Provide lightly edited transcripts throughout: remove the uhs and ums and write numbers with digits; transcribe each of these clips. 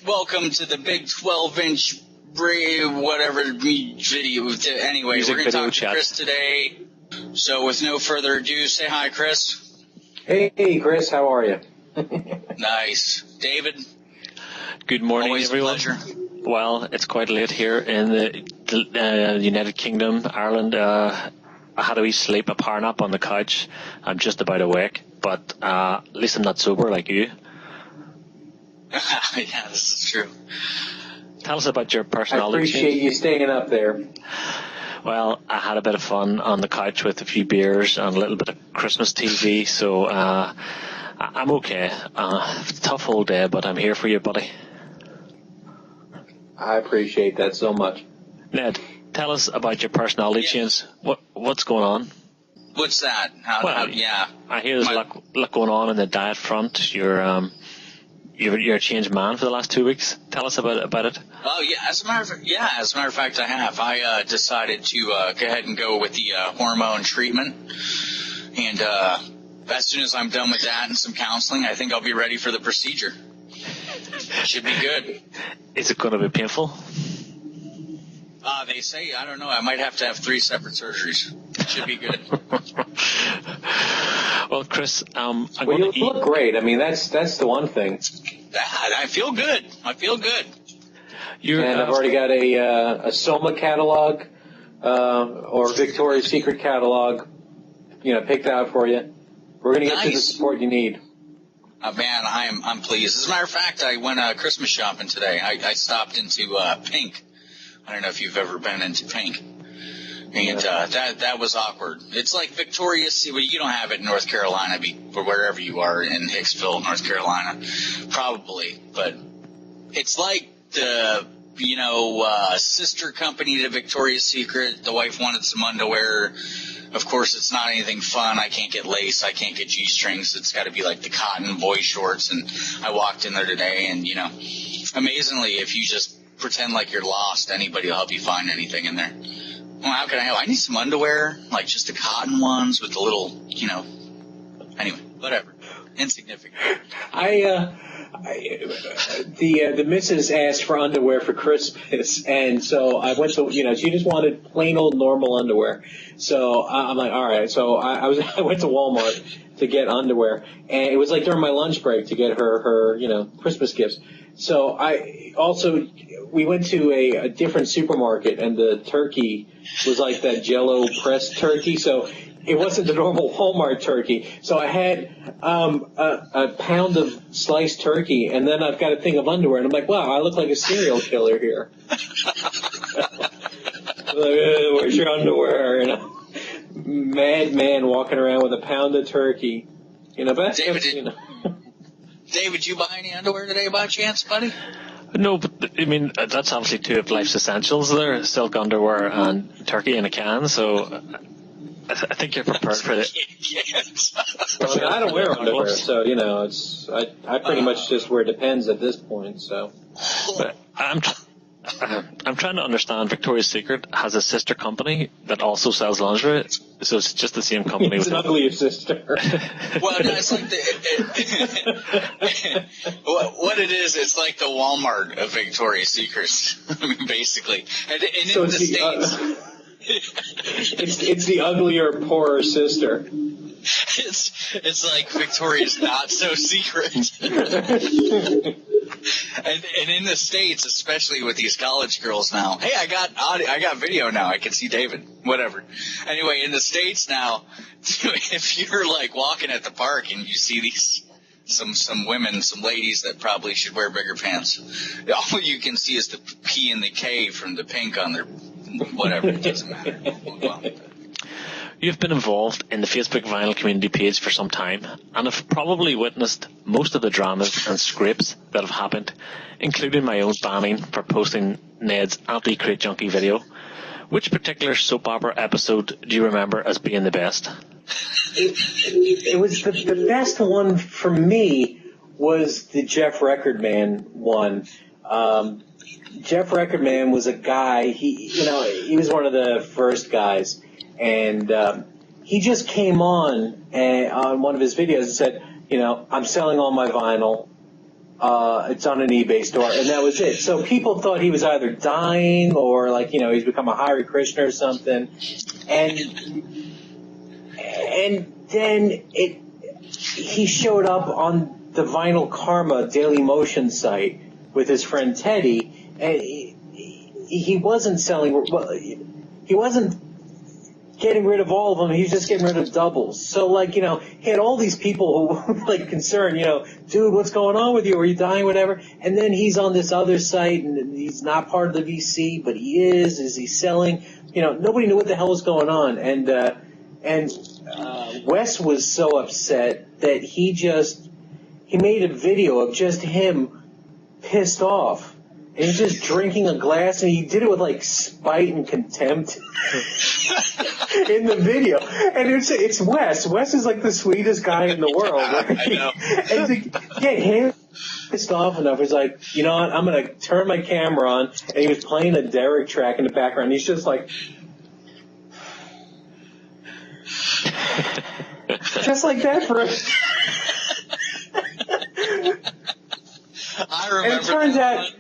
Welcome to the big 12-inch whatever video. Anyway, Music we're going to talk to chat. Chris today. So with no further ado, say hi, Chris. Hey, Chris, how are you? Nice. David? Good morning, Always everyone. a pleasure. Well, it's quite late here in the United Kingdom, Ireland. I had a wee sleep, a power nap on the couch. I'm just about awake, but at least I'm not sober like you. Yeah, this is true. Tell us about your personality. I appreciate you staying up there. Well, I had a bit of fun on the couch with a few beers and a little bit of Christmas TV, so I'm okay. Tough whole day, but I'm here for you, buddy. I appreciate that so much. Ned, tell us about your personality change. What's going on? What's that? Yeah. I hear there's a lot going on in the diet front. You're a changed man for the last 2 weeks. Tell us about it. Oh, yeah. As a matter of fact, I have. I decided to go ahead and go with the hormone treatment. And as soon as I'm done with that and some counseling, I think I'll be ready for the procedure. Should be good. Is it going to be painful? They say, I don't know, I might have to have 3 separate surgeries. Should be good. Well, Chris, you look great. I mean, that's the one thing. I feel good. And I've already got a Soma catalog or Victoria's Secret catalog, picked out for you. We're going to get you the support you need. Man, I'm pleased. As a matter of fact, I went Christmas shopping today. I stopped into Pink. I don't know if you've ever been into Pink. And that was awkward. It's like Victoria's. Well, you don't have it in North Carolina, or wherever you are in Hicksville, North Carolina, probably. But it's like the sister company to Victoria's Secret. The wife wanted some underwear. Of course, it's not anything fun. I can't get lace. I can't get G-strings. It's got to be like the cotton boy shorts. And I walked in there today, and amazingly, if you just pretend like you're lost, anybody will help you find anything in there. Well, how can I help? I need some underwear, like just the cotton ones with the little, Anyway, whatever. Insignificant. The missus asked for underwear for Christmas, and so I went to, she just wanted plain old normal underwear. So I'm like, all right. So I went to Walmart to get underwear, and it was like during my lunch break to get her Christmas gifts. So we went to a different supermarket, and the turkey was like that Jell-O pressed turkey. So it wasn't the normal Walmart turkey. So I had a pound of sliced turkey, and then I've got a thing of underwear, and I'm like, wow, I look like a serial killer here. Where's your underwear? Madman walking around with a pound of turkey. David, you buy any underwear today by chance, buddy? No, but I mean, that's obviously 2 of life's essentials there, silk underwear and turkey in a can, so I think you're prepared for it. Well, I don't wear underwear, so, I pretty much just wear Depends at this point, so. But I'm trying to understand. Victoria's Secret has a sister company that also sells lingerie, so it's just the same company. It's an uglier sister. Well, no, it's like what it is. It's like the Walmart of Victoria's Secrets. I mean, basically, and so in the States, it's the uglier, poorer sister. It's like Victoria's not so secret. And in the States, especially with these college girls now, hey, I got video now. I can see David. Whatever. Anyway, in the States now, if you're like walking at the park and you see these some women, some ladies that probably should wear bigger pants, all you can see is the P and the K from the Pink on their whatever. It doesn't matter. Well, You've been involved in the Facebook vinyl community page for some time and have probably witnessed most of the dramas and scrapes that have happened, including my own banning for posting Ned's anti-crate junkie video. Which particular soap opera episode do you remember as being the best? It was the best one for me was the Jeff Recordman one. Jeff Recordman was a guy, he was one of the first guys. And he just came on one of his videos and said, I'm selling all my vinyl. It's on an eBay store, and that was it. So people thought he was either dying or he's become a Hare Krishna or something. And then he showed up on the Vinyl Karma Daily Motion site with his friend Teddy, and he wasn't selling. Well, he wasn't getting rid of all of them. He was just getting rid of doubles. So he had all these people who were concerned. Dude, what's going on with you? Are you dying? Whatever. And then he's on this other site, and he's not part of the VC, but he is. Is he selling? Nobody knew what the hell was going on, and Wes was so upset that he made a video of just him pissed off. And he's just drinking a glass, and he did it with spite and contempt in the video. And it's Wes. Wes is the sweetest guy in the world. Right? I know. And to get him pissed off enough, he's like, you know what, I'm going to turn my camera on. And he was playing a Derek track in the background. He's just just like that for a... I remember. And it turns out...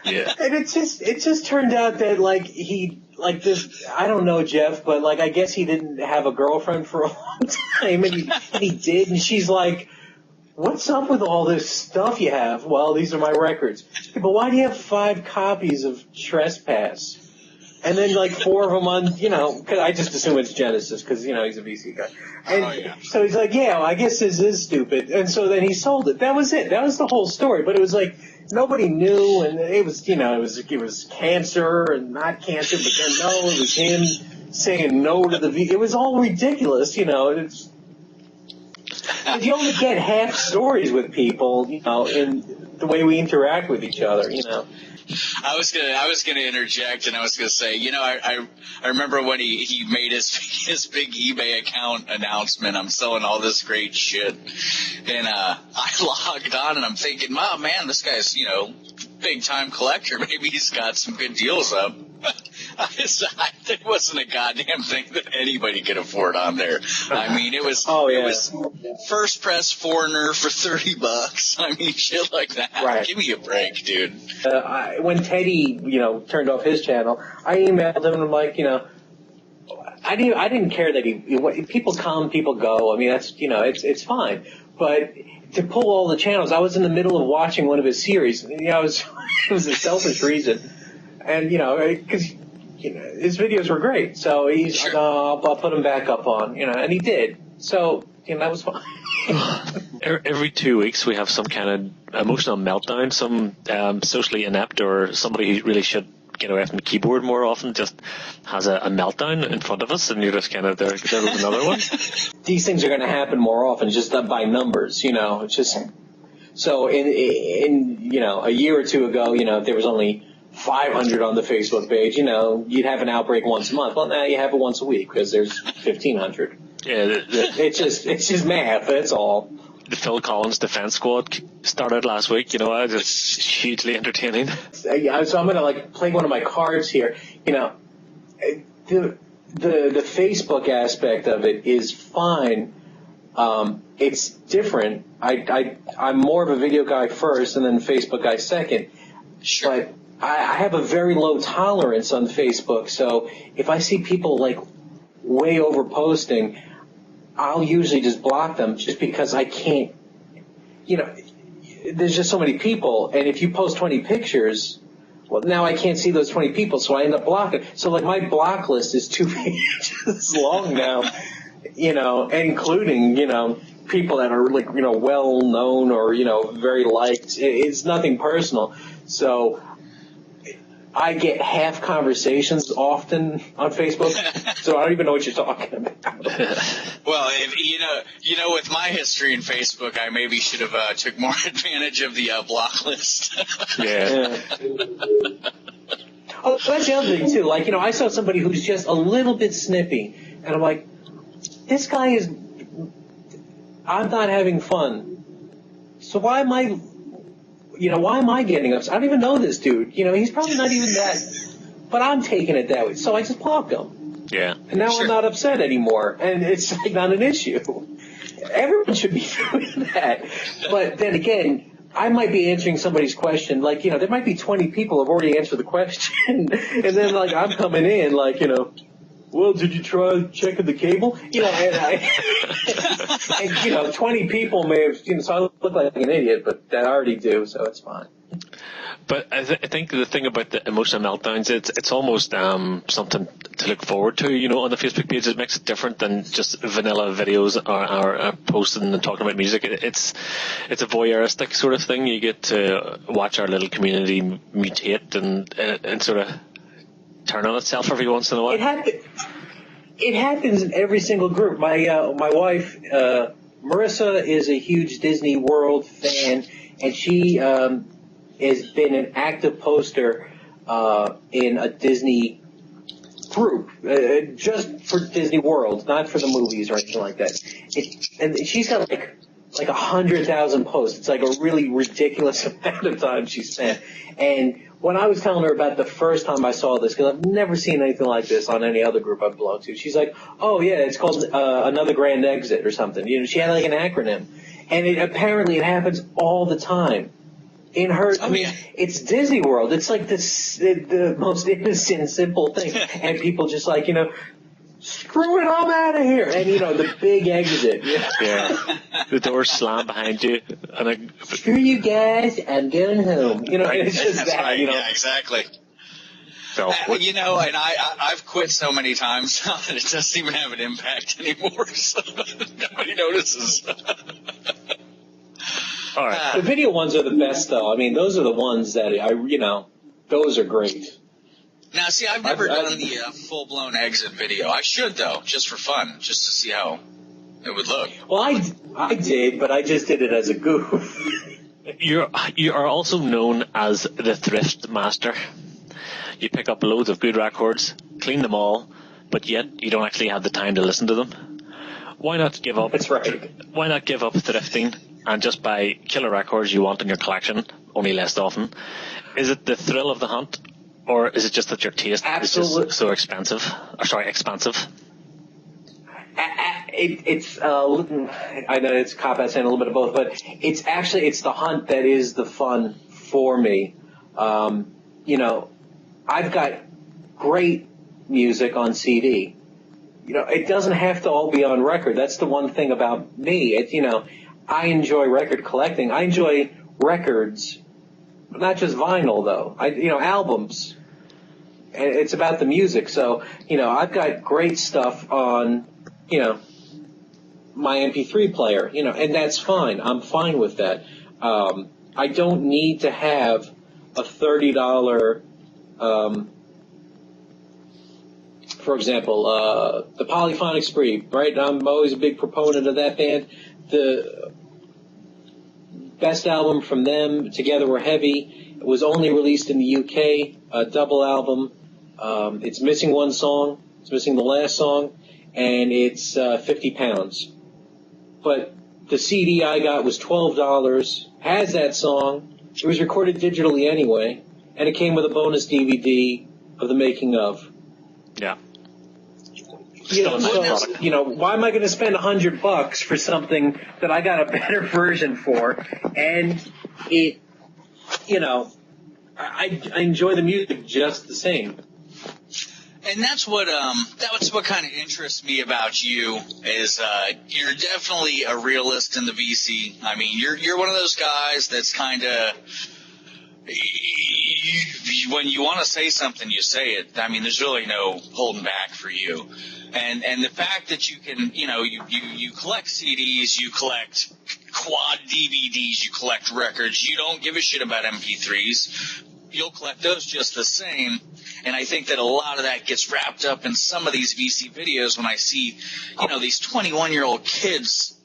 Yeah. And it just turned out that this, I don't know, Jeff, but I guess he didn't have a girlfriend for a long time, and he did, and she's like, what's up with all this stuff you have? Well, these are my records. But why do you have 5 copies of Trespass? And then 4 of them on, cause I just assume it's Genesis, cause he's a VC guy. And so he's like, yeah, well, I guess this is stupid. And so then he sold it. That was it. That was the whole story. But it was nobody knew, and it was, it was cancer and not cancer, but then no, it was him saying no to the VC. It was all ridiculous, It's, you only get half stories with people, in the way we interact with each other, I was gonna interject, and I was gonna say, I remember when he made his big eBay account announcement. I'm selling all this great shit, and I logged on, and I'm thinking, oh man, this guy's big time collector. Maybe he's got some good deals up. There wasn't a goddamn thing that anybody could afford on there. I mean, it was it was first press Foreigner for $30. I mean, shit like that. Right. Give me a break, dude. When Teddy, turned off his channel, I emailed him and I'm like, I didn't care that people come, people go. I mean, that's, it's fine. But to pull all the channels, I was in the middle of watching one of his series. It was a selfish reason. And, because, his videos were great. So he's like, oh, I'll put them back up on, and he did. So, that was fine. Every 2 weeks we have some kind of emotional meltdown, some socially inept or somebody who really should get away from the keyboard more often just has a meltdown in front of us, and you're just kind of there with another one. These things are going to happen more often just by numbers, It's just so in a year or two ago, if there was only 500 on the Facebook page, you'd have an outbreak once a month. Well, now you have it once a week because there's 1,500. Yeah, it's just math. That's all. The Phil Collins Defense Squad started last week. Just hugely entertaining. So I'm gonna play one of my cards here. The Facebook aspect of it is fine. It's different. I'm more of a video guy first, and then Facebook guy second. Sure. But I have a very low tolerance on Facebook, so if I see people way over posting, I'll usually just block them just because I can't, there's just so many people, and if you post 20 pictures, well, now I can't see those 20 people, so I end up blocking. So my block list is 2 pages long now, including, people that are well known or, very liked. It's nothing personal. So I get half conversations often on Facebook, so I don't even know what you're talking about. Well, with my history in Facebook, I maybe should have took more advantage of the block list. Yeah. Oh, that's the other thing too. I saw somebody who's just a little bit snippy, and I'm like, this guy is. I'm not having fun. So why am I? Why am I getting upset? I don't even know this dude. He's probably not even that, but I'm taking it that way. So I just blocked him. Yeah. And now I'm not upset anymore, and it's not an issue. Everyone should be doing that. But then again, I might be answering somebody's question, like, there might be 20 people who have already answered the question, and then, like, I'm coming in, like, well, did you try checking the cable? And 20 people may have, so I look like an idiot, but I already do, so it's fine. But I think the thing about the emotional meltdowns, it's almost something to look forward to, on the Facebook page. It makes it different than just vanilla videos or posting and talking about music. It's a voyeuristic sort of thing. You get to watch our little community mutate and sort of turn on itself every once in a while. It happens in every single group. My wife, Marissa, is a huge Disney World fan, and she has been an active poster in a Disney group, just for Disney World, not for the movies or anything like that. And she's got like 100,000 posts. It's like a really ridiculous amount of time she spent. And when I was telling her about the first time I saw this, because I've never seen anything like this on any other group I belong to, she's like, "Oh yeah, it's called Another Grand Exit or something." She had like an acronym, and apparently it happens all the time. In her, it's Disney World. It's like the most innocent, simple thing, and people just like, screw it, I'm out of here, and the big exit. Yeah, the doors slam behind you, and screw you guys, I'm going home. And it's just That's that. right. Yeah, exactly. So, and I've quit so many times now that it doesn't even have an impact anymore. So nobody notices. all right. The video ones are the best, though. I mean, those are the ones that those are great. Now, see, I've never done the full-blown exit video. I should, though, just for fun, just to see how it would look. Well, I did, but I just did it as a goof. You are also known as the Thriftmaster. You pick up loads of good records, clean them all, but yet you don't actually have the time to listen to them. Why not give up? That's right. Why not give up thrifting and just buy killer records you want in your collection, only less often? Is it the thrill of the hunt, or is it just that your taste is just so expensive? Expansive? It's I know it's a cop-out saying a little bit of both, but it's the hunt that is the fun for me. I've got great music on CD. It doesn't have to all be on record. That's the one thing about me. I enjoy record collecting. I enjoy records, not just vinyl though. Albums. And it's about the music. So, I've got great stuff on, my MP3 player, and that's fine. I'm fine with that. I don't need to have a $30, for example, the Polyphonic Spree, right? I'm always a big proponent of that band. The best album from them, Together We're Heavy, it was only released in the UK, a double album. It's missing one song. It's missing the last song, and it's £50. But the CD I got was $12, has that song. It was recorded digitally anyway, and it came with a bonus DVD of the making of. Yeah. Why am I going to spend $100 for something that I got a better version for? And it, I enjoy the music just the same. And that's what kind of interests me about you is you're definitely a realist in the VC. I mean, you're one of those guys that's kind of when you want to say something, you say it. I mean, there's really no holding back for you. And the fact that you can, you collect CDs, you collect quad DVDs, you collect records, you don't give a shit about MP3s. You'll collect those just the same. And I think that a lot of that gets wrapped up in some of these VC videos when I see, these 21-year-old kids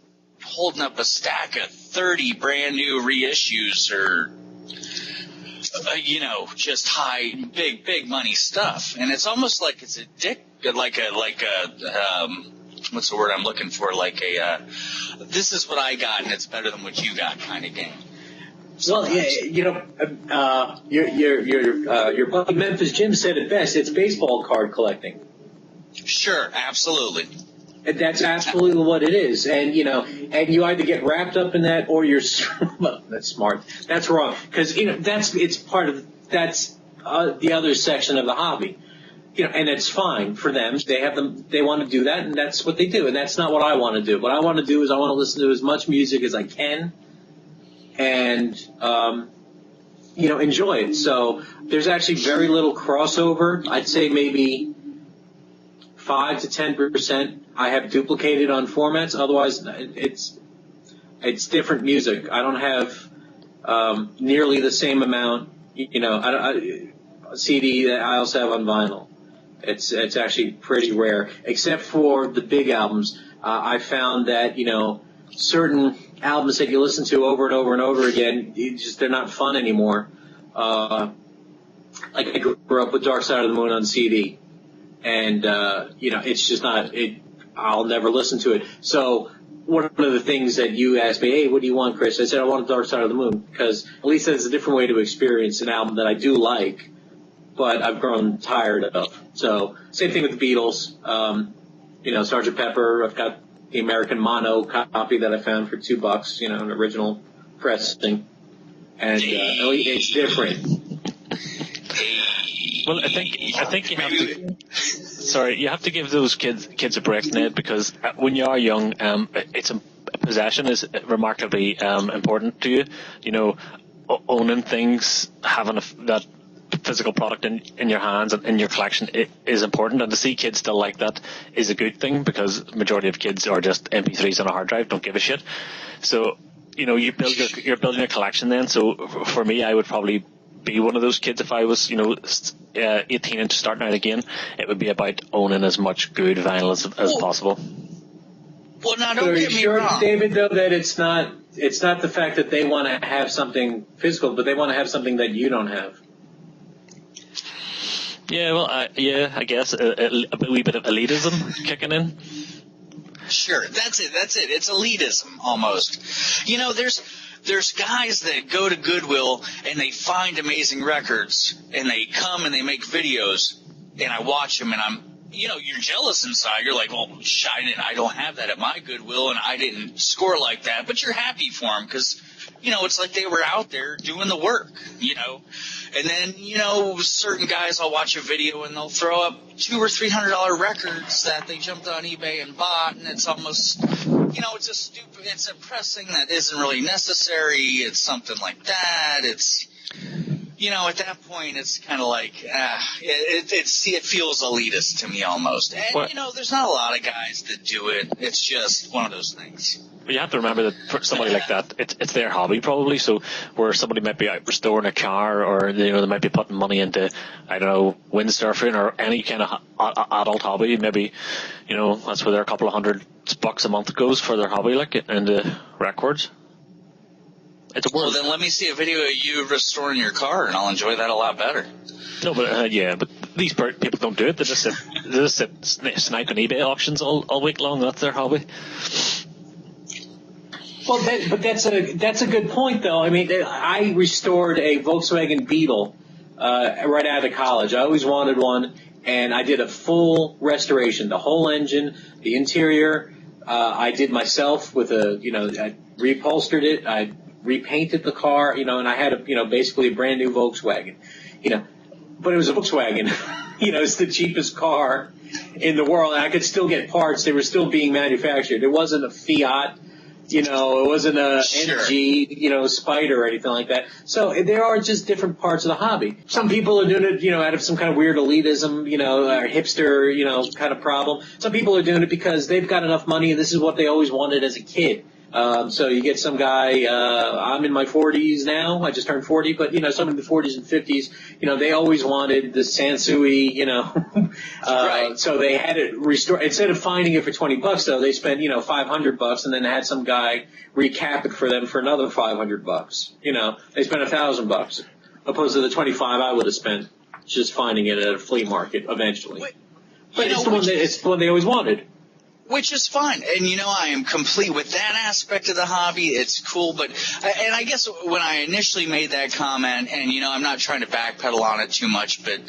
holding up a stack of 30 brand new reissues or, just big money stuff. And it's almost like it's what's the word I'm looking for? Like this is what I got and it's better than what you got kind of game. Well, yeah, your buddy Memphis Jim said it best. It's baseball card collecting. Sure, absolutely. That's absolutely what it is, and and you either get wrapped up in that, or you're well, that's smart. That's wrong, because it's part of that's the other section of the hobby, and it's fine for them. They want to do that, and that's what they do, and that's not what I want to do. What I want to do is I want to listen to as much music as I can, and enjoy it. So there's actually very little crossover. I'd say maybe 5 to 10% I have duplicated on formats. Otherwise, it's different music. I don't have nearly the same amount. CD that I also have on vinyl. It's actually pretty rare, except for the big albums. I found that certain albums that you listen to over and over and over again, they're not fun anymore. Like I grew up with Dark Side of the Moon on CD. And, it's just not, I'll never listen to it. So one of the things that you asked me, hey, what do you want, Chris? I said, I want Dark Side of the Moon, because at least that's a different way to experience an album that I do like, but I've grown tired of. So same thing with the Beatles. Sgt. Pepper, I've got the American mono copy that I found for $2, an original pressing. And it's different. Well, I think you have to. Sorry, you have to give those kids a break, Ned, because when you are young, possession is remarkably important to you. Owning things, having that physical product in your hands and in your collection is important, and to see kids still like that is a good thing, because the majority of kids are just MP3s on a hard drive, don't give a shit. So you're building a collection then. So for me, I would probably be one of those kids if I was 18 and starting out again. It would be about owning as much good vinyl as possible. Well, now don't get me wrong, David, though, that it's not the fact that they want to have something physical, but they want to have something that you don't have. Yeah, well, I guess a wee bit of elitism kicking in. Sure, that's it. It's elitism almost. There's guys that go to Goodwill and they find amazing records and they come and they make videos, and I watch them and I'm, you're jealous inside. You're like, well, I don't have that at my Goodwill and I didn't score like that. But you're happy for them because, it's like they were out there doing the work, And then, certain guys, I'll watch a video and they'll throw up $200 or $300 records that they jumped on eBay and bought, and it's almost, it's a pressing that isn't really necessary. It's something like that. It's, at that point, it's kind of like, it feels elitist to me almost. And, there's not a lot of guys that do it. It's just one of those things. But you have to remember that for somebody like that, it's their hobby probably. So where somebody might be out restoring a car, or they might be putting money into, I don't know, windsurfing or any kind of adult hobby. Maybe that's where their couple of $100 a month goes for their hobby, like into records. It's a world. Well, then let me see a video of you restoring your car, and I'll enjoy that a lot better. No, but but these people don't do it. They just sit sniping eBay auctions all week long. That's their hobby. Well, but that's a good point, though. I mean, I restored a Volkswagen Beetle right out of college. I always wanted one, and I did a full restoration, the whole engine, the interior. I did myself with I reupholstered it, I repainted the car, and I had basically a brand new Volkswagen, but it was a Volkswagen. It's the cheapest car in the world, and I could still get parts. They were still being manufactured. It wasn't a Fiat. It wasn't a NG, Spider or anything like that. So there are just different parts of the hobby. Some people are doing it, out of some kind of weird elitism, or hipster, kind of problem. Some people are doing it because they've got enough money and this is what they always wanted as a kid. So you get some guy, I'm in my 40s now, I just turned 40, but, some in the 40s and 50s, they always wanted the Sansui, right. So they had it restored. Instead of finding it for $20, though, they spent, $500, and then had some guy recap it for them for another $500. They spent $1,000, opposed to the $25 I would have spent just finding it at a flea market eventually. But it's the one they always wanted. Which is fine. And, I am complete with that aspect of the hobby. It's cool. But, and I guess when I initially made that comment, and, I'm not trying to backpedal on it too much, but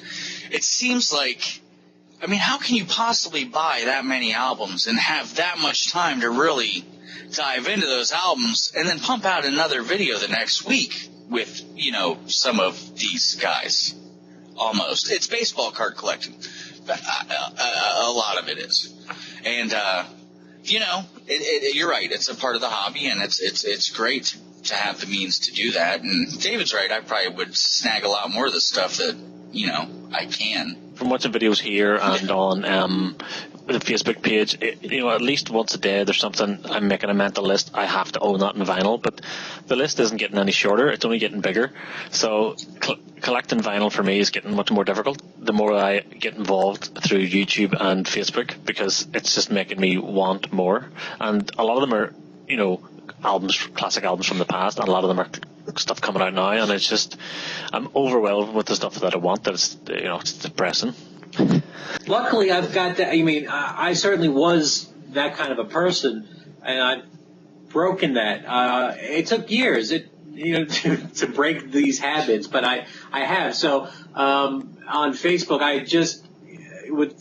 it seems like I mean, how can you possibly buy that many albums and have that much time to really dive into those albums and then pump out another video the next week with, some of these guys? Almost. It's baseball card collecting. A lot of it is. And, you're right. It's a part of the hobby, and it's great to have the means to do that. And David's right. I probably would snag a lot more of the stuff that, I can. From watching videos here and on the Facebook page, at least once a day there's something. I'm making a mental list. I have to own that in vinyl, but the list isn't getting any shorter. It's only getting bigger. So collecting vinyl for me is getting much more difficult the more I get involved through YouTube and Facebook, because it's just making me want more. And a lot of them are, classic albums from the past, and a lot of them are stuff coming out now, and it's just, I'm overwhelmed with the stuff that I want. That it's depressing. Luckily, I've got that. I mean, I certainly was that kind of a person, and I've broken that. It took years, to break these habits, but I have. So on Facebook,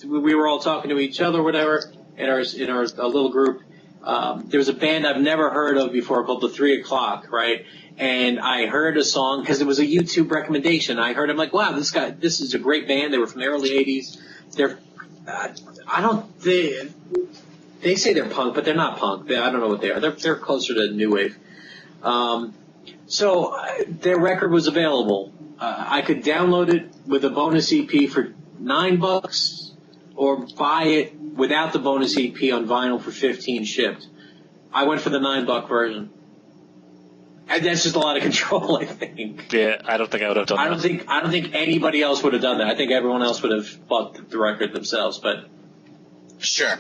we were all talking to each other, whatever, in our little group. There was a band I've never heard of before called the 3 O'Clock, right? And I heard a song because it was a YouTube recommendation. I heard, I'm like, wow, this is a great band. They were from the early 80s. They say they're punk, but they're not punk. I don't know what they are. They're closer to new wave. So their record was available. I could download it with a bonus EP for $9 or buy it without the bonus EP on vinyl for $15 shipped. I went for the $9 version. And that's just a lot of control, I think. Yeah, I don't think I would have done that. I don't think anybody else would have done that. I think everyone else would have bought the record themselves, but Sure.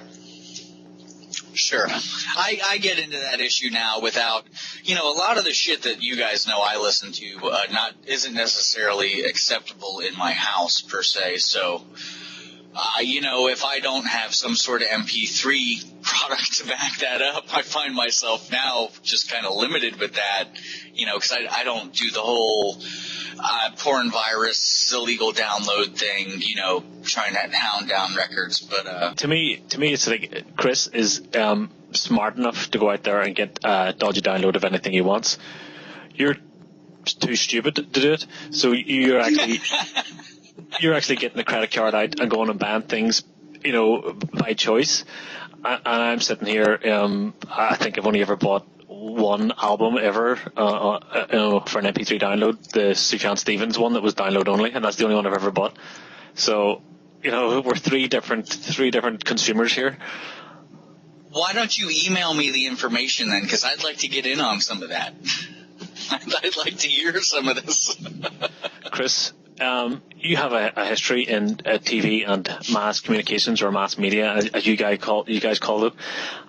I get into that issue now without, a lot of the shit that you guys know I listen to isn't necessarily acceptable in my house per se. So, if I don't have some sort of MP3 product to back that up, I find myself now just kind of limited with that, because I don't do the whole porn virus, illegal download thing, trying to hound down records. But to me, it's like Chris is smart enough to go out there and get a dodgy download of anything he wants. You're too stupid to do it, so you're actually you're actually getting the credit card out and going and buying things, by choice. And I'm sitting here. I think I've only ever bought one album ever, for an MP3 download, the Sufjan Stevens one that was download only, and that's the only one I've ever bought. So, we're three different consumers here. Why don't you email me the information then? Because I'd like to get in on some of that. I'd like to hear some of this. Chris, you have a history in TV and mass communications, or mass media, as you guys call it.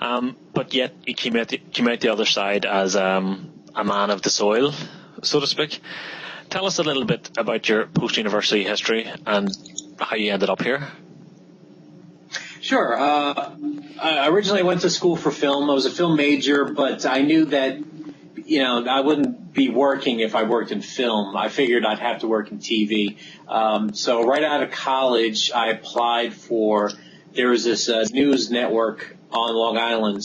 But yet you came out the other side as a man of the soil, so to speak. Tell us a little bit about your post-university history and how you ended up here. Sure. I originally went to school for film. I was a film major, but I knew that, I wouldn't be working if I worked in film. I figured I'd have to work in TV. So right out of college, I applied there was this news network on Long Island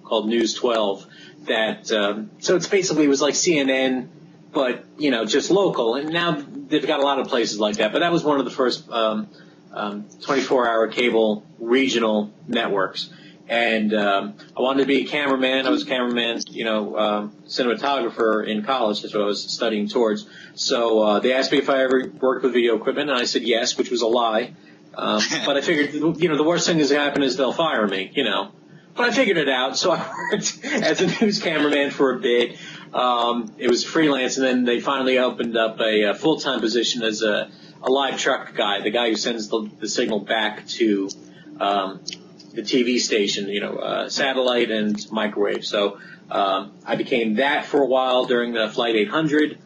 called News 12 that, so it's basically, it was like CNN, but, just local. And now they've got a lot of places like that. But that was one of the first 24-hour cable regional networks. And I wanted to be a cameraman. I was a cameraman, cinematographer in college. That's what I was studying towards. So they asked me if I ever worked with video equipment, and I said yes, which was a lie. But I figured, the worst thing that's going to happen is they'll fire me, But I figured it out. So I worked as a news cameraman for a bit. It was freelance, and then they finally opened up a full-time position as a live truck guy, the guy who sends the signal back to the TV station, satellite and microwave. So I became that for a while during the Flight 800.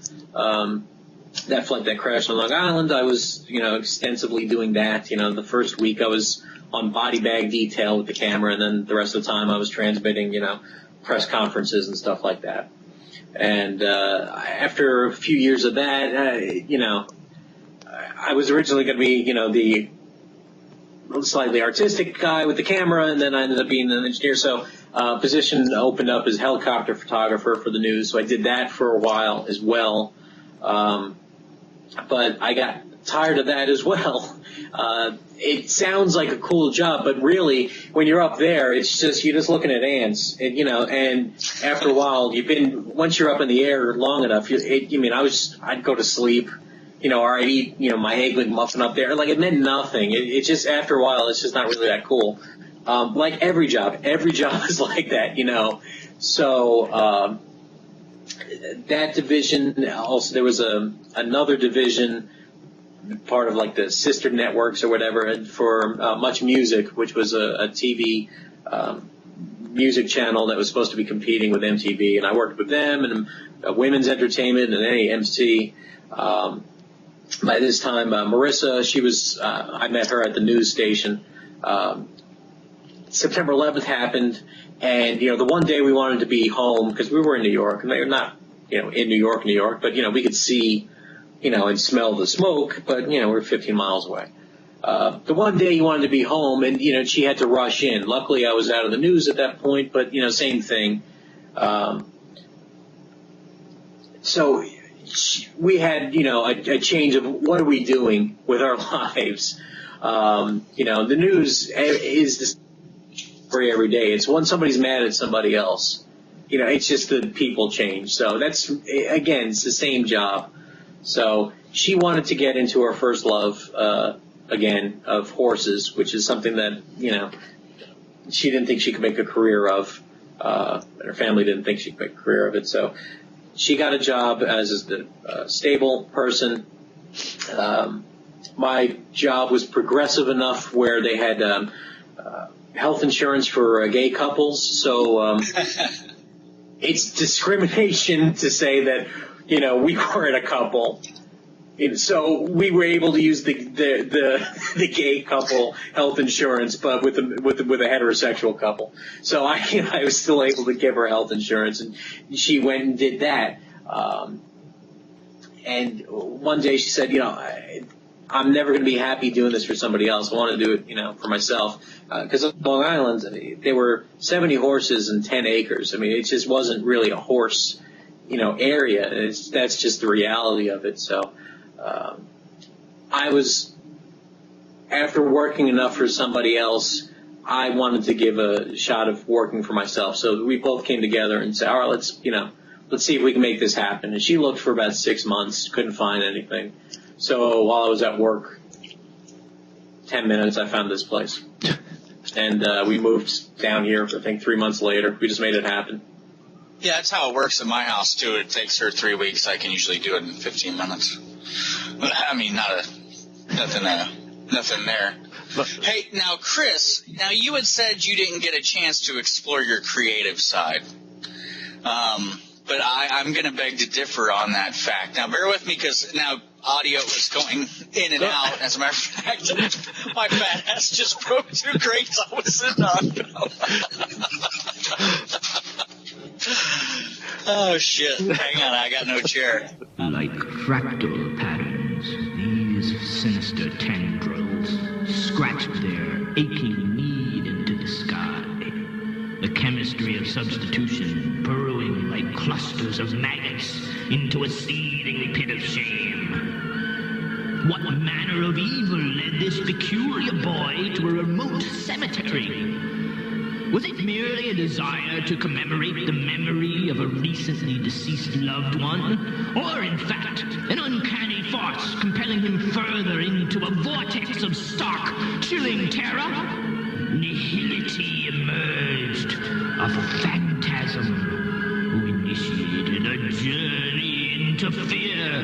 That flight that crashed on Long Island, I was, extensively doing that. The first week I was on body bag detail with the camera, and then the rest of the time I was transmitting, press conferences and stuff like that. And after a few years of that, I was originally going to be, slightly artistic guy with the camera, and then I ended up being an engineer. So position opened up as helicopter photographer for the news. So I did that for a while as well. But I got tired of that as well. It sounds like a cool job, but really, when you're up there, you're just looking at ants, and, and after a while, once you're up in the air long enough, I'd go to sleep, or I'd eat, my egg muffin up there. Like, it meant nothing. It just, after a while, it's just not really that cool. Like every job is like that, So, that division, also there was another division, part of like the sister networks or whatever, for Much Music, which was a TV music channel that was supposed to be competing with MTV, and I worked with them and women's entertainment and AMC. By this time, Marissa, I met her at the news station. September 11th happened, and the one day we wanted to be home because we were in New York, and they were not in New York, but we could see and smell the smoke, but we're 15 miles away. The one day you wanted to be home, and she had to rush in. Luckily, I was out of the news at that point, but same thing. So we had a change of what are we doing with our lives. The news is the story every day. It's when somebody's mad at somebody else. It's just the people change. So that's, again, it's the same job. So she wanted to get into her first love, again, of horses, which is something that, she didn't think she could make a career of. Her family didn't think she could make a career of it. So she got a job as the stable person. My job was progressive enough where they had health insurance for gay couples. So it's discrimination to say that we weren't a couple. And so we were able to use the gay couple health insurance, but with a heterosexual couple. So I was still able to give her health insurance, and she went and did that. And one day she said, I'm never going to be happy doing this for somebody else. I want to do it, for myself. Because on Long Island, there were 70 horses and 10 acres. I mean, it just wasn't really a horse area. That's just the reality of it. So I was, after working enough for somebody else, I wanted to give a shot of working for myself. So we both came together and said, all right, let's see if we can make this happen. And she looked for about 6 months, couldn't find anything. So while I was at work, 10 minutes, I found this place. And we moved down here, I think 3 months later. We just made it happen. Yeah, that's how it works at my house, too. It takes her 3 weeks. I can usually do it in 15 minutes. I mean, nothing there. Hey, now, Chris, you had said you didn't get a chance to explore your creative side. But I'm going to beg to differ on that fact. Now, bear with me because now audio is going in and out. As a matter of fact, my fat ass just broke 2 crates I was sitting on. Oh, shit. Hang on, I got no chair. Like fractal patterns, these sinister tendrils scratched their aching need into the sky. The chemistry of substitution burrowing like clusters of maggots into a seething pit of shame. What manner of evil led this peculiar boy to a remote cemetery? Was it merely a desire to commemorate the memory of a recently deceased loved one? Or, in fact, an uncanny force compelling him further into a vortex of stark, chilling terror? Nihility emerged, a phantasm who initiated a journey into fear.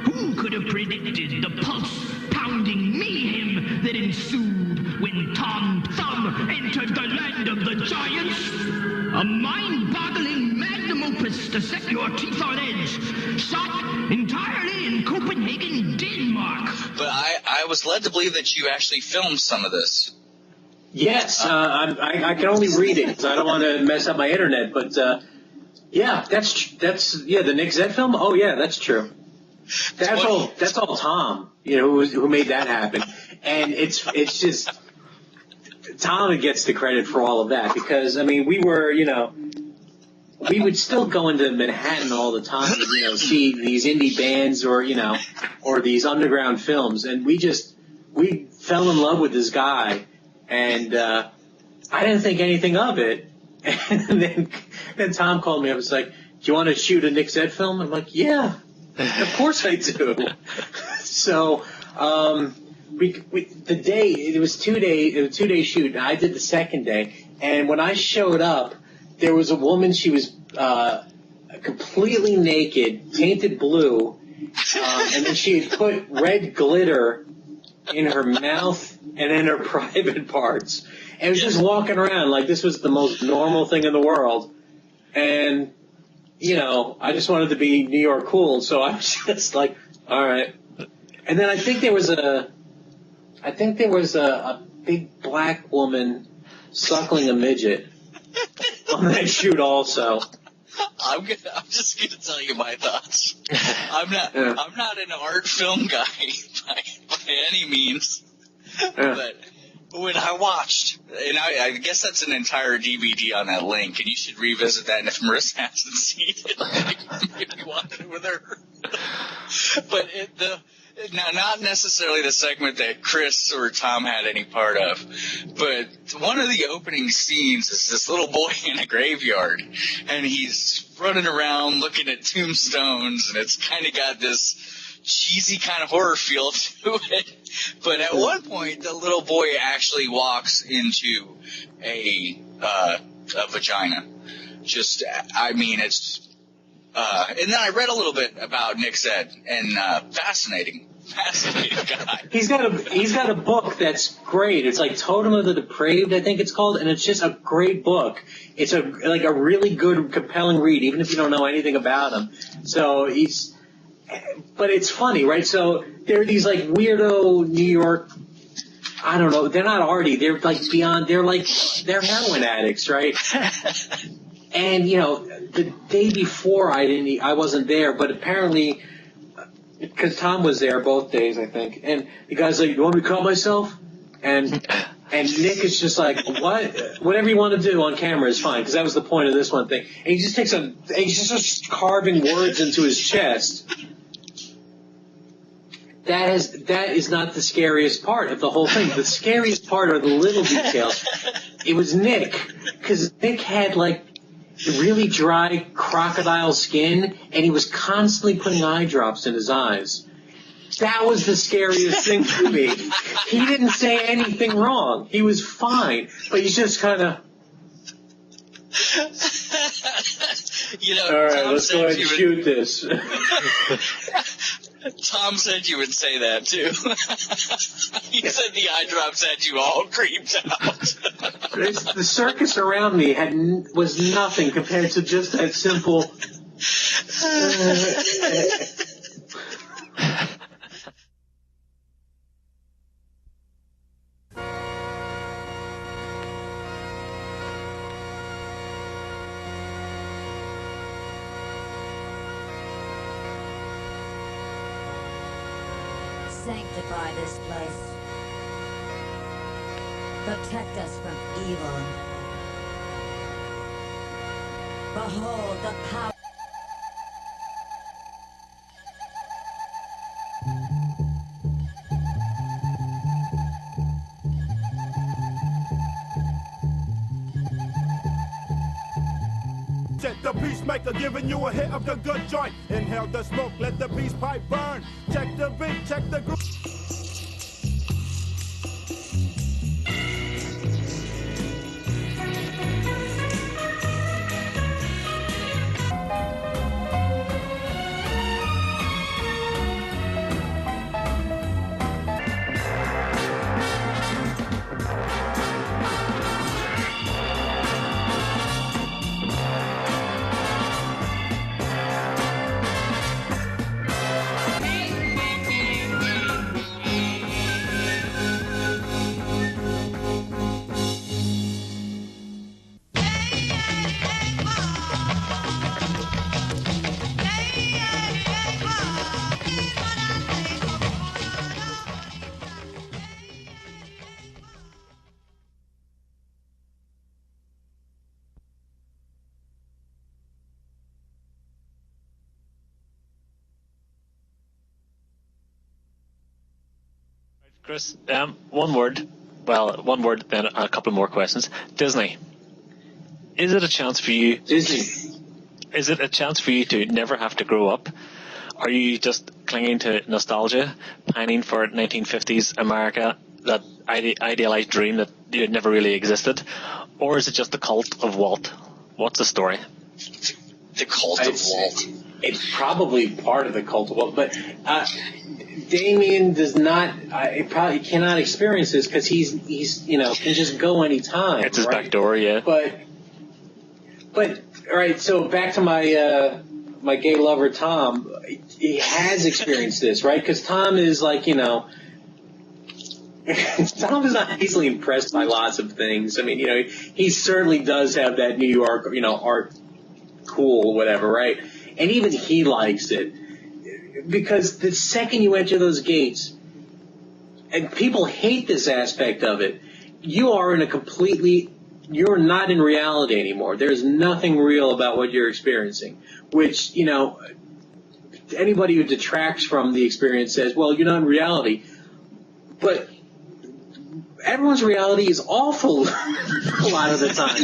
Who could have predicted the pulse-pounding mayhem that ensued when Tom Thumb entered the land of the giants? A mind-boggling magnum opus to set your teeth on edge, shot entirely in Copenhagen, Denmark. But I was led to believe that you actually filmed some of this. Yes, I can only read it because I don't want to mess up my internet. But yeah, that's the Nick Zed film. Oh yeah, that's true. That's all Tom, who made that happen. And it's just Tom gets the credit for all of that because I mean we were we would still go into Manhattan all the time to see these indie bands or these underground films, and we fell in love with this guy, and I didn't think anything of it, and then Tom called me up and was like, "Do you want to shoot a Nick Zed film?" I'm like, "Yeah, of course I do." So. The day it was 2 day, it was a 2 day shoot. And I did the second day, and when I showed up, there was a woman. She was completely naked, painted blue, and then she had put red glitter in her mouth and in her private parts, and was just walking around like this was the most normal thing in the world. And I just wanted to be New York cool, so I was just like, all right. And then I think there was a big black woman suckling a midget on that shoot also. I'm just gonna tell you my thoughts. I'm not an art film guy by any means, but when I watched, and I guess that's an entire DVD on that link, and you should revisit that. And if Marissa hasn't seen it, maybe watch it with her. But now, not necessarily the segment that Chris or Tom had any part of, but one of the opening scenes is this little boy in a graveyard, and he's running around looking at tombstones, and it's kind of got this cheesy kind of horror feel to it. But at one point, the little boy actually walks into a vagina. It's and then I read a little bit about Nick Zed, and fascinating guy. He's got a book that's great. It's like Totem of the Depraved, I think it's called, and it's just a great book. It's a really good, compelling read, even if you don't know anything about him. So but it's funny, right? So there are these like weirdo New York. I don't know. They're not arty. They're like beyond. They're heroin addicts, right? And the day before I wasn't there, but apparently, because Tom was there both days, I think, and the guy's like, "You want me to cut myself?" And Nick is just like, whatever you want to do on camera is fine, because that was the point of this one thing. And he just he's just carving words into his chest. That is not the scariest part of the whole thing. The scariest part are the little details. It was Nick, because Nick had like really dry crocodile skin, and he was constantly putting eye drops in his eyes. That was the scariest thing to me. He didn't say anything wrong. He was fine, but he's just kind of... All right, let's go ahead and shoot this. Tom said you would say that, too. He said the eye drops had you all creeped out. The circus around me was nothing compared to just that simple... Sanctify this place. Protect us from evil. Behold the power. Check the peacemaker giving you a hit of the good joint. Inhale the smoke, let the peace pipe burn. Check the beat, check the groove. Chris, one word. Well, one word, then a couple more questions. Disney. Is it a chance for you? Disney. Is it a chance for you to never have to grow up? Are you just clinging to nostalgia, pining for 1950s America, that idealized dream that never really existed? Or is it just the cult of Walt? What's the story? The cult of Walt. It's probably part of the cult of Walt, but Damien does not. Probably cannot experience this because he's can just go anytime. It's his right? back door, yeah. But all right. So back to my my gay lover Tom. He has experienced this, right? Because Tom is like Tom is not easily impressed by lots of things. I mean, he certainly does have that New York, art cool, whatever, right? And even he likes it. Because the second you enter those gates, and people hate this aspect of it, you're not in reality anymore. There's nothing real about what you're experiencing, which, anybody who detracts from the experience says, well, you're not in reality. But everyone's reality is awful a lot of the times,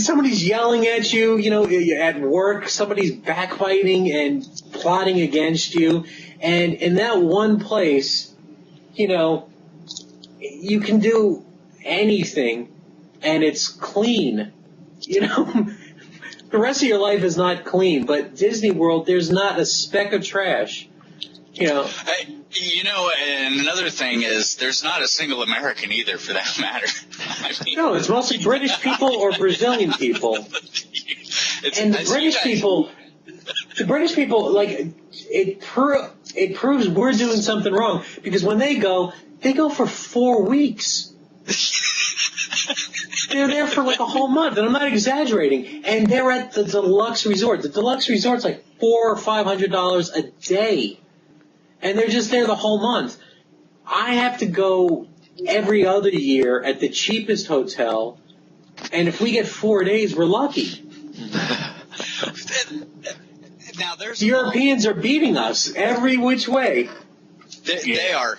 somebody's yelling at you, you're at work, somebody's backbiting and plotting against you. And in that one place, you can do anything and it's clean. The rest of your life is not clean, but Disney World, there's not a speck of trash. And another thing is there's not a single American either, for that matter. No, it's mostly British people or Brazilian people. And the British people, like, it proves we're doing something wrong, because when they go for 4 weeks. They're there for like a whole month, and I'm not exaggerating. And they're at the deluxe resort. The deluxe resort's like $400 or $500 a day. And they're just there the whole month. I have to go every other year at the cheapest hotel, and if we get 4 days, we're lucky. Now, the Europeans are beating us every which way. They are,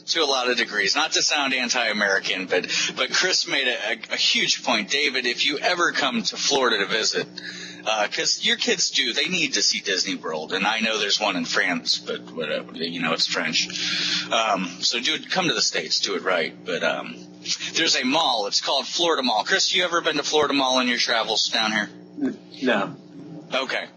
to a lot of degrees. Not to sound anti-American, but Chris made a huge point. David, if you ever come to Florida to visit, because your kids they need to see Disney World, and I know there's one in France, but whatever, it's French. So come to the States, do it right. But there's a mall. It's called Florida Mall. Chris, you ever been to Florida Mall in your travels down here? No. Okay.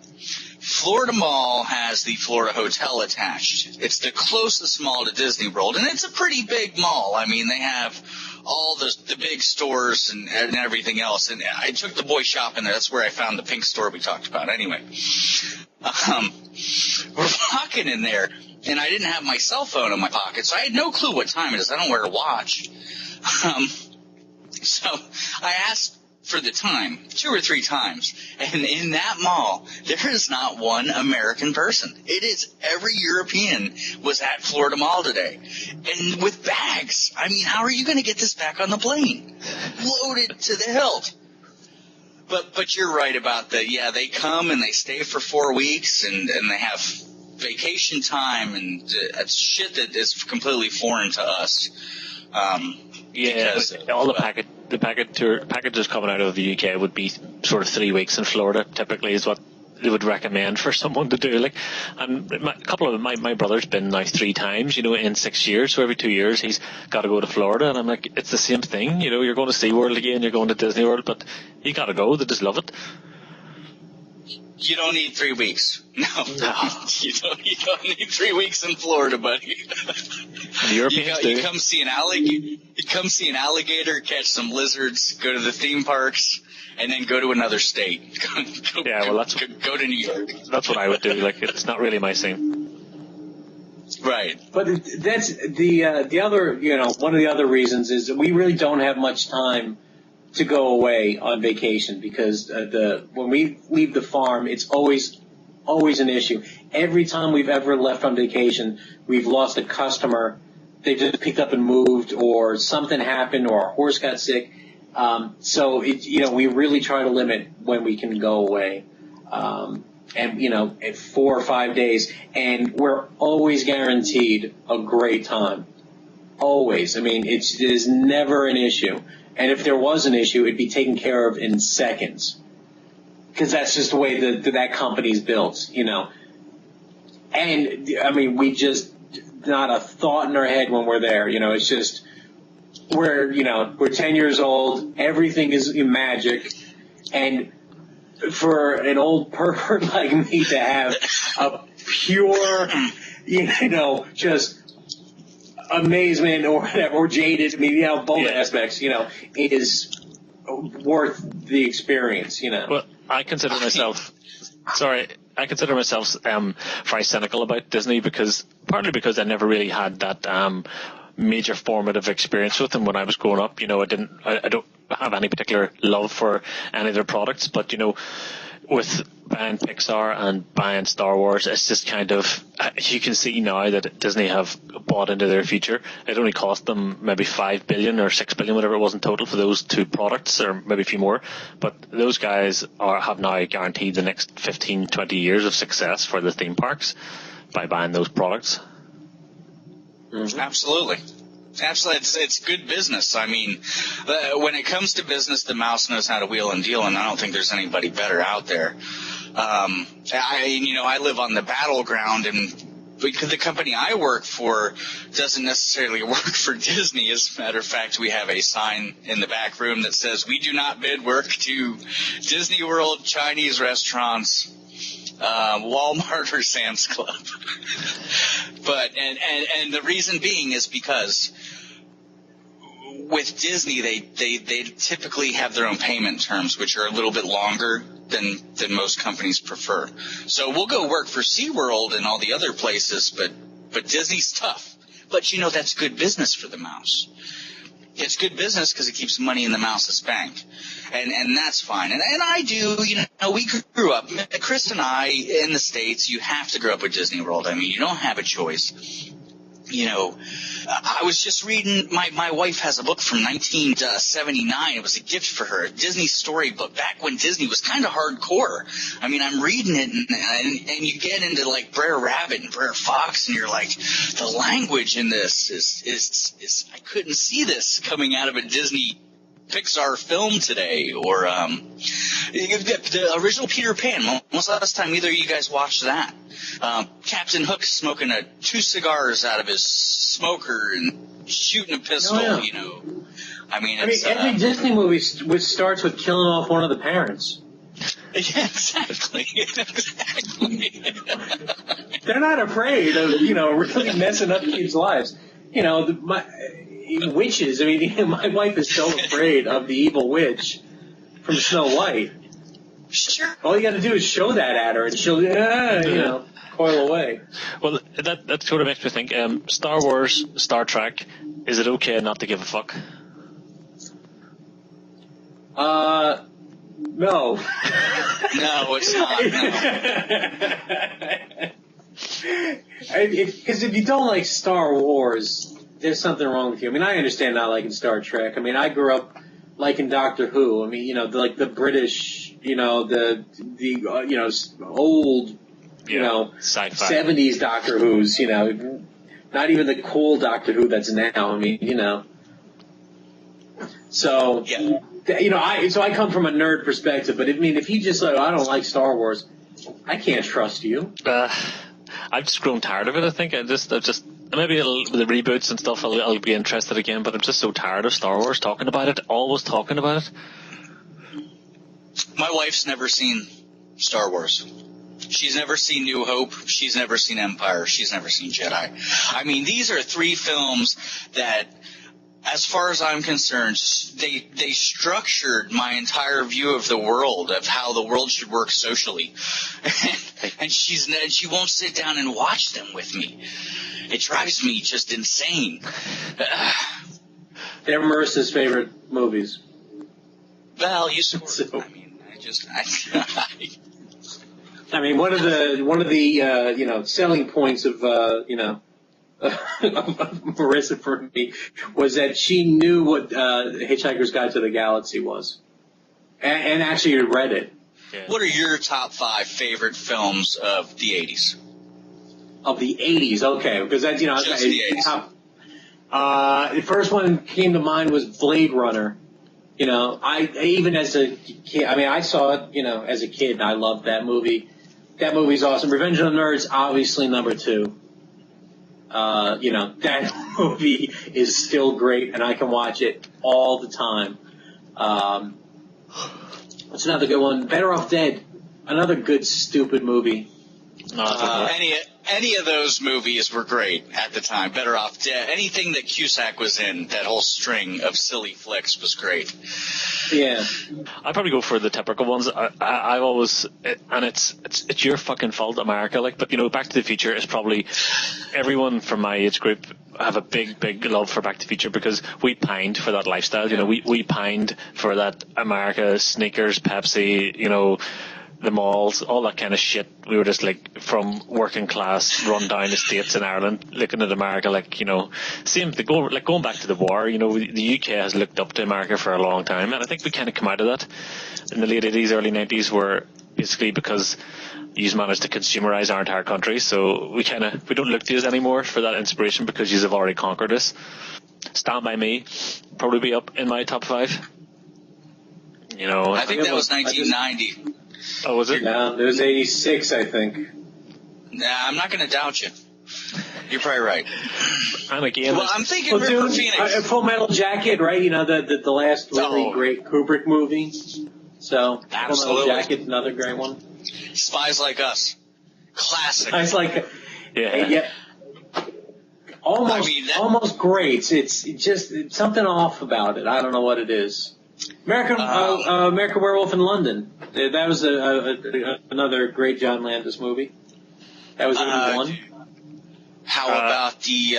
Florida Mall has the Florida Hotel attached. It's the closest mall to Disney World, and it's a pretty big mall. I mean, they have all the big stores and everything else. And I took the boy shopping there. That's where I found the pink store we talked about. Anyway, we're walking in there, and I didn't have my cell phone in my pocket, so I had no clue what time it is. I don't wear a watch. So I asked for the time 2 or 3 times, and in that mall there is not one American person. It is every European was at Florida Mall today, and with bags. I mean, how are you going to get this back on the plane? Loaded to the hilt. But you're right about they come and they stay for 4 weeks, and they have vacation time, and it's shit that is completely foreign to us. All the packages coming out of the UK would be sort of 3 weeks in Florida. Typically, is what they would recommend for someone to do. And a couple of my brother's been now 3 times, in 6 years. So every 2 years he's got to go to Florida, and I'm like, it's the same thing. You're going to SeaWorld again, you're going to Disney World, but you got to go. They just love it. You don't need 3 weeks. No. You don't need 3 weeks in Florida, buddy. The Europeans do. You come see an alligator, catch some lizards, go to the theme parks, and then go to another state. Go to New York. That's what I would do. It's not really my thing. Right. But that's the other, one of the other reasons is that we really don't have much time to go away on vacation, because when we leave the farm, it's always an issue. Every time we've ever left on vacation, we've lost a customer. They just picked up and moved, or something happened, or our horse got sick. So we really try to limit when we can go away. and at 4 or 5 days, and we're always guaranteed a great time. Always. I mean, it is never an issue. And if there was an issue, it'd be taken care of in seconds. Because that's just the way that company's built, And, I mean, we just, not a thought in our head when we're there. It's just, we're 10 years old. Everything is magic. And for an old pervert like me to have a pure, just amazement or whatever, or jaded, I mean, both aspects, is worth the experience, Well, I consider myself very cynical about Disney partly because I never really had that major formative experience with them when I was growing up. I don't have any particular love for any of their products, but with buying Pixar and buying Star Wars, it's just kind of, you can see now that Disney have bought into their future. It only cost them maybe $5 billion or $6 billion, whatever it was in total for those two products, or maybe a few more. But those guys have now guaranteed the next 15, 20 years of success for the theme parks by buying those products. Mm-hmm. Absolutely. It's good business. I mean, when it comes to business, the mouse knows how to wheel and deal, and I don't think there's anybody better out there. I live on the battleground, and the company I work for doesn't necessarily work for Disney. As a matter of fact, we have a sign in the back room that says, "We do not bid work to Disney World, Chinese restaurants, Walmart, or Sam's Club." But and the reason being is because with Disney, they typically have their own payment terms, which are a little bit longer than most companies prefer. So we'll go work for SeaWorld and all the other places, but Disney's tough. But that's good business for the mouse. It's good business because it keeps money in the mouse's bank, and that's fine. And I do, we grew up, Chris and I, in the States. You have to grow up with Disney World. I mean, you don't have a choice. I was just reading, my wife has a book from 1979. It was a gift for her, a Disney storybook, back when Disney was kind of hardcore. I mean, I'm reading it, and you get into, like, Brer Rabbit and Brer Fox, and you're like, the language in this is I couldn't see this coming out of a Disney Pixar film today. Or the original Peter Pan. When was the last time either of you guys watched that? Captain Hook smoking 2 cigars out of his smoker and shooting a pistol. Oh, yeah. I mean, every Disney movie which starts with killing off one of the parents. Yeah, exactly. They're not afraid of really messing up kids' lives. Witches. I mean, my wife is so afraid of the evil witch from Snow White. Sure. All you got to do is show that at her, and she'll, coil away. Well, that sort of makes me think. Star Wars, Star Trek. Is it okay not to give a fuck? No. No, it's not. No. Because if you don't like Star Wars, there's something wrong with you. I mean, I understand not liking Star Trek. I mean, I grew up liking Doctor Who. I mean, the British, the old, sci-fi 70s Doctor Who's, not even the cool Doctor Who that's now. I mean, So, yeah. I come from a nerd perspective, but if you just I don't like Star Wars, I can't trust you. I've just grown tired of it. I think I've just maybe with the reboots and stuff, I'll be interested again. But I'm just so tired of Star Wars talking about it, always talking about it. My wife's never seen Star Wars. She's never seen New Hope. She's never seen Empire. She's never seen Jedi. I mean, these are 3 films that, as far as I'm concerned, they structured my entire view of the world, of how the world should work socially. And she won't sit down and watch them with me. It drives me just insane. They're Marissa's favorite movies. Well, you sort of. I mean, one of the selling points of Marissa for me was that she knew what Hitchhiker's Guide to the Galaxy was, and actually read it. Yeah. What are your top 5 favorite films of the 80s? Of the 80s, okay, because that's, you know, Just the 80s. The first one came to mind was Blade Runner. You know, I even as a kid, I mean, I saw it, you know, as a kid, and I loved that movie. That movie's awesome. Revenge of the Nerds, obviously number 2. You know, that movie is still great, and I can watch it all the time. What's another good one? Better Off Dead. Another good, stupid movie. Any of those movies were great at the time. Better Off Dead. Anything that Cusack was in, that whole string of silly flicks was great. Yeah. I'd probably go for the typical ones. I've always, and it's your fucking fault, America. Like, but you know, Back to the Future is probably everyone from my age group have a big love for Back to the Future because we pined for that lifestyle. You know, we pined for that America, sneakers, Pepsi, you know, the malls, all that kind of shit. We were just like from working class, run down the States in Ireland, looking at America like, you know, going back to the war. You know, the UK has looked up to America for a long time, and I think we kind of come out of that in the late 80s, early 90s, where basically because you managed to consumerize our entire country, so we don't look to us anymore for that inspiration because you have already conquered us. Stand By Me probably be up in my top 5. You know, I think that was 1990. Oh, was it? No, it was 86, I think. Nah, I'm not going to doubt you. You're probably right. And again, well, I'm thinking River Phoenix. Full Metal Jacket, right? You know, the last really great Kubrick movie. So, Absolutely. Full Metal Jacket, another great one. Spies Like Us. Classic. It's like, yeah. Almost great. It's just something off about it. I don't know what it is. American Werewolf in London. That was another great John Landis movie. That was 81. How about the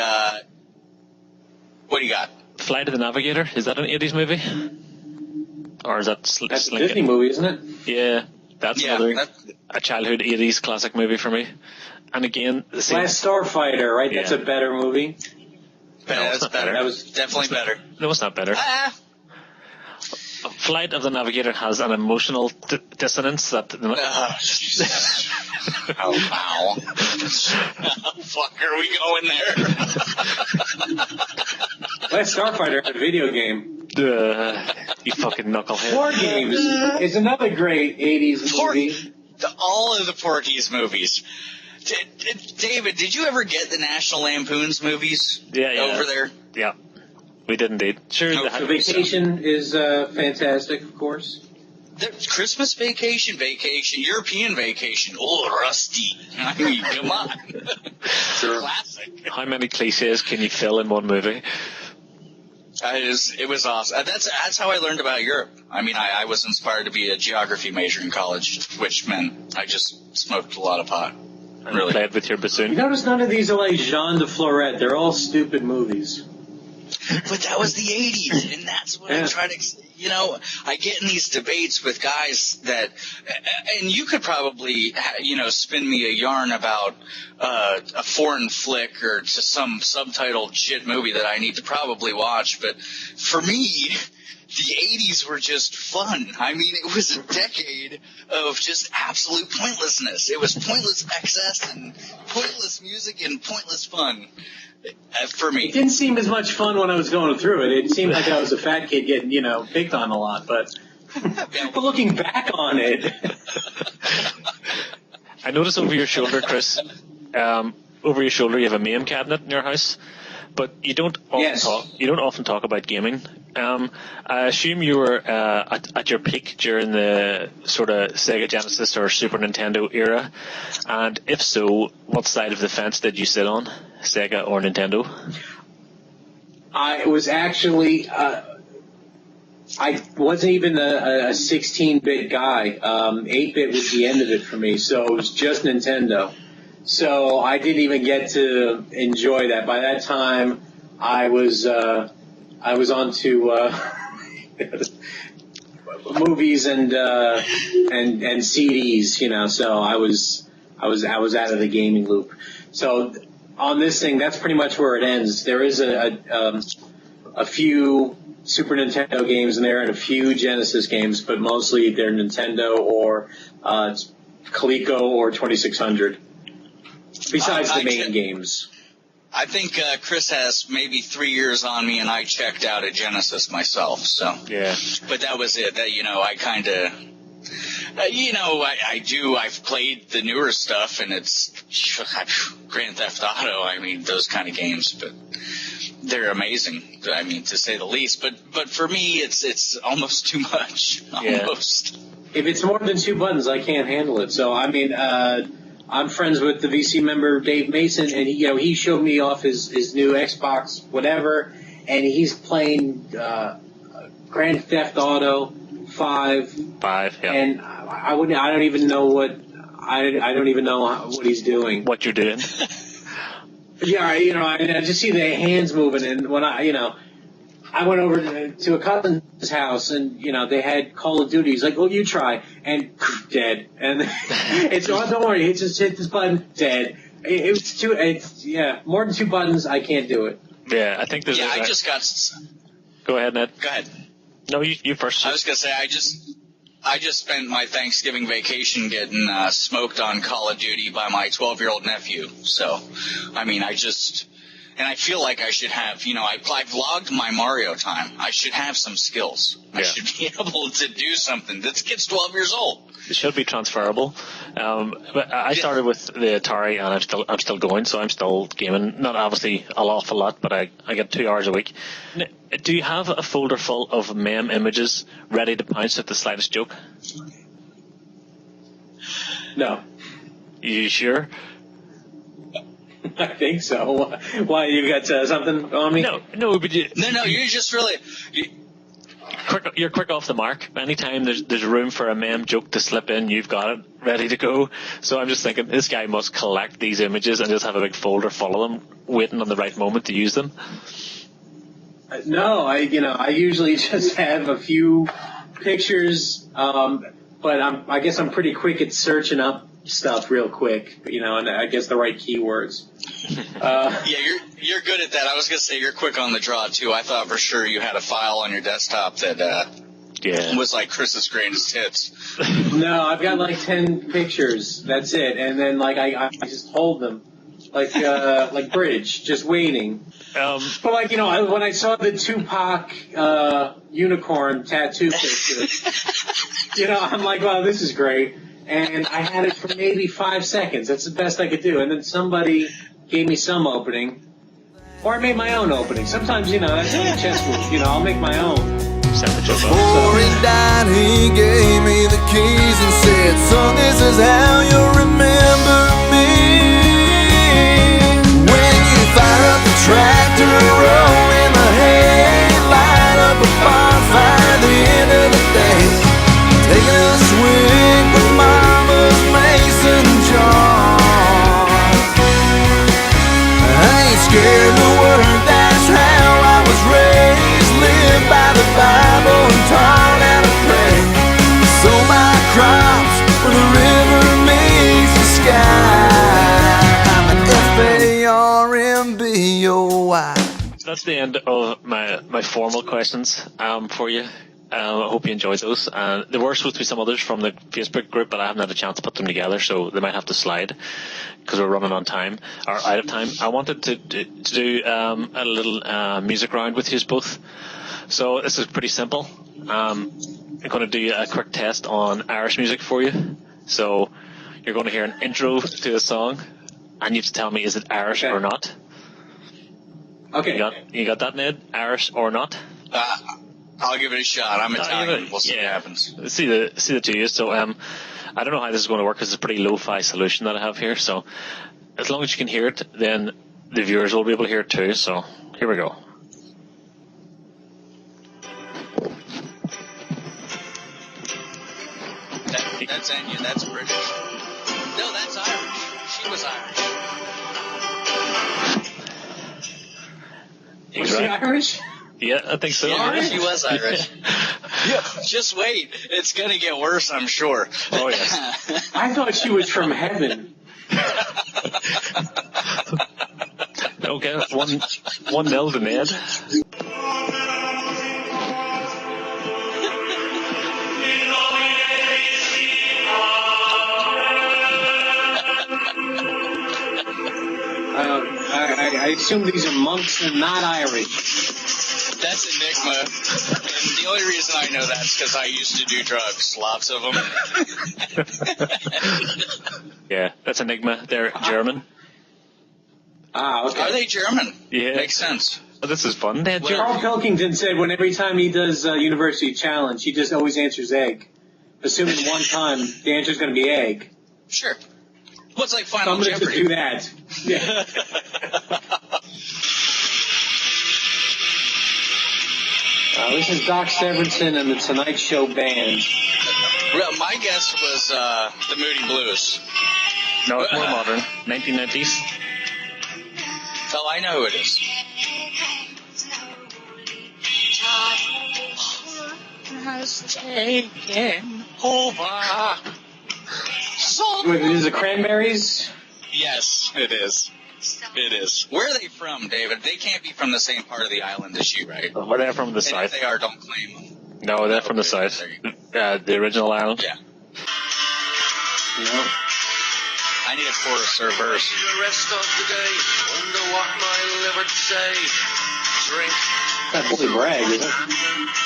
what do you got? Flight of the Navigator. Is that an 80s movie? Or is that That's a Disney movie, isn't it? Yeah, that's a childhood 80s classic movie for me. And again, the same. Last Starfighter, right? Yeah. That's a better movie. That's better. That was definitely better. No, it's not better. Flight of the Navigator has an emotional dissonance that. How fuck are we going there? Last Starfighter, a video game. You fucking knucklehead. War Games is another great 80s movie. All of the Porky's movies. David, did you ever get the National Lampoon's movies over there? Yeah, we did indeed. Sure. The Vacation is fantastic, of course. There's Christmas Vacation, European Vacation. Oh, Rusty. I mean, come on. Sure. Classic. How many cliches can you fill in one movie? It was awesome. That's how I learned about Europe. I mean, I was inspired to be a geography major in college, which meant I just smoked a lot of pot. And really played with your bassoon. You notice none of these are like Jean de Florette. They're all stupid movies. But that was the 80s, and that's what I try to, you know, I get in these debates with guys that, and you could probably, you know, spin me a yarn about a foreign flick or just some subtitled shit movie that I need to probably watch, but for me, the 80s were just fun. I mean, it was a decade of just absolute pointlessness. It was pointless excess and pointless music and pointless fun. For me. It didn't seem as much fun when I was going through it. It seemed like I was a fat kid getting, you know, picked on a lot. But looking back on it. I noticed over your shoulder, Chris, over your shoulder you have a MAME cabinet in your house, but you don't often talk about gaming. I assume you were at your peak during the sort of Sega Genesis or Super Nintendo era, and if so, what side of the fence did you sit on, Sega or Nintendo? I was actually I wasn't even a 16-bit guy. 8-bit was the end of it for me, so it was just Nintendo. So I didn't even get to enjoy that. By that time, I was on to movies and CDs, you know. So I was out of the gaming loop. So on this thing, that's pretty much where it ends. There is a a few Super Nintendo games in there and a few Genesis games, but mostly they're Nintendo or Coleco or 2600. Besides the main games. I think Chris has maybe 3 years on me, and I checked out at Genesis myself. So Yeah. but that was it. That I kind of, I do. I've played the newer stuff, and it's Grand Theft Auto. I mean, those kind of games, but they're amazing. I mean, to say the least. But for me, it's almost too much. Almost. If it's more than 2 buttons, I can't handle it. So I mean, I'm friends with the VC member Dave Mason, and he showed me off his new Xbox whatever, and he's playing Grand Theft Auto 5. 5, yeah. And I don't even know what he's doing. What you're doing. Yeah, I just see the hands moving, and when I went over to a cousin's house, and they had Call of Duty. He's like, "Well, you try," and dead. And it's don't worry, just hit this button, dead. It was too. More than 2 buttons, I can't do it. Yeah, I think there's. Yeah, I just got. Go ahead, Ned. Go ahead. No, you first. I was gonna say I just spent my Thanksgiving vacation getting smoked on Call of Duty by my 12-year-old nephew. So, I mean, and I feel like I should have, I've logged my Mario time. I should have some skills. Yeah. I should be able to do something. This kid's 12 years old. It should be transferable. But I started with the Atari, and I'm still going, so I'm still gaming. Not obviously an awful lot, but I get 2 hours a week. Do you have a folder full of meme images ready to pounce at the slightest joke? No. You sure? I think so. Why, you got something on me? No, but you're just really... You're quick off the mark. Anytime there's room for a meme joke to slip in, you've got it ready to go. So I'm just thinking, this guy must collect these images and just have a big folder full of them, waiting on the right moment to use them. No, I usually just have a few pictures, but I guess I'm pretty quick at searching up stuff real quick, and I guess the right keywords. Yeah, you're good at that. I was gonna say you're quick on the draw too. I thought for sure you had a file on your desktop that was like Chris's greatest hits. No, I've got like 10 pictures. That's it, and then I just hold them like bridge, just waiting. But when I saw the Tupac unicorn tattoo picture, I'm like, wow, this is great. And I had it for maybe 5 seconds. That's the best I could do. And then somebody gave me some opening. Or I made my own opening. Sometimes, that's like a chess move. I'll make my own. Before he died, he gave me the keys and said, "Son, this is how you'll remember me. When you fire up the tractor, roll in the hay, light up a bonfire at the end of the day, taking a swing with Mama's Mason jar. I ain't scared to work, that's how I was raised. Live by the Bible and taught how to pray. Sow my crops where the river meets the sky. I'm an FARMBOY." That's the end of my formal questions for you. I hope you enjoyed those. There were supposed to be some others from the Facebook group, but I haven't had a chance to put them together, so they might have to slide because we're running on time or out of time. I wanted to do a little music round with you both. So this is pretty simple. I'm going to do a quick test on Irish music for you. So you're going to hear an intro to a song, and you have to tell me, is it Irish or not? Okay. You got that, Ned? Irish or not? I'll give it a shot. I'm Italian. We'll see what happens. See the two of you. So I don't know how this is going to work because it's a pretty lo-fi solution that I have here. So as long as you can hear it, then the viewers will be able to hear it too. So here we go. That's Enya. That's British. No, that's Irish. She was Irish. Was she Irish? Yeah, I think so. Yeah, she was Irish. Just wait. It's going to get worse, I'm sure. Oh, yes. I thought she was from heaven. Okay, 1-0 to Ned. I assume these are monks and not Irish. That's Enigma. And the only reason I know that is because I used to do drugs. Lots of them. Yeah, that's Enigma. They're German. Ah, okay. Are they German? Yeah. Makes sense. Oh, this is fun. They had Carl Pilkington said when every time he does University Challenge, he just always answers egg. Assuming one time the answer's going to be egg. Sure. What's like So Final I'm going to Jeopardy? do that. Yeah. This is Doc Severinsen and the Tonight Show Band. Well, my guess was the Moody Blues. No, it's more modern. 1990s. Oh, I know who it is. Has taken over. Wait, is it Cranberries? Yes, it is. It is. Where are they from, David? They can't be from the same part of the island as you, right? Well, they're from the And south. if they are, don't claim them. No, they're from the Okay, south. there you The original island. Yeah. No. I need a chorus or a verse. The rest of the day, wonder what my liver to say. Drink. That's Billy Bragg, isn't it?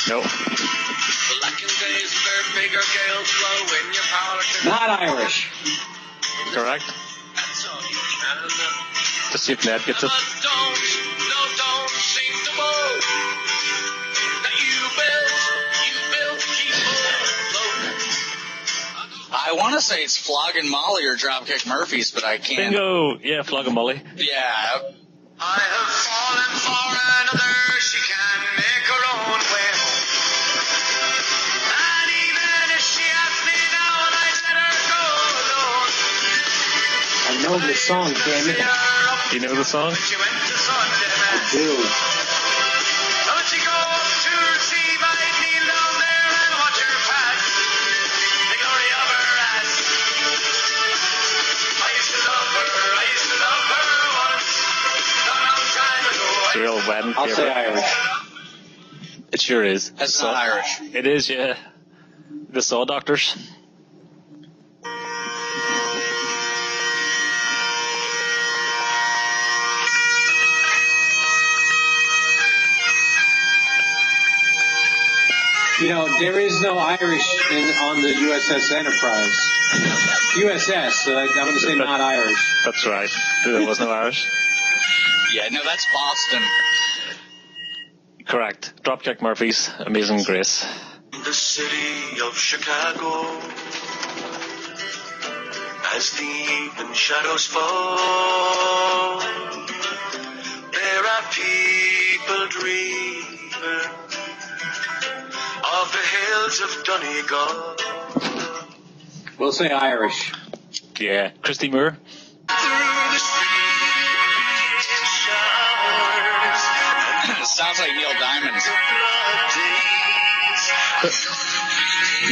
No. Blackened days, their bigger gales blow in your powder. Not Irish. Correct. That's all you can. To see if Ned gets it. But don't seem to know that you built, keep on. I want to say it's Flogging Molly or Dropkick Murphys, but I can't. Bingo! Yeah, Flog and Molly. Yeah. I have fallen for another, she can make her own way home. And even if she asks me now, and I let her go alone. I know the song, damn it. Do you know the song? She went to Sunday Mass. Dude. Don't she go up to receive, I kneel down there and watch her pass. The glory of her ass. I used to love her once. A long time ago. It's a real wedding I'll say favorite. Irish. It sure is. That's not Irish. It is, yeah. The Saw Doctors. You know, there is no Irish on the USS Enterprise. USS, so I'm going to say not Irish. That's right. There was no Irish. Yeah, no, that's Boston. Correct. Dropkick Murphys, Amazing Grace. The city of Chicago. As the evening shadows fall, there are people dreaming of the hills of Donegal. We'll say Irish. Yeah. Christy Moore. Through the streets showers, Sounds like Neil Diamond.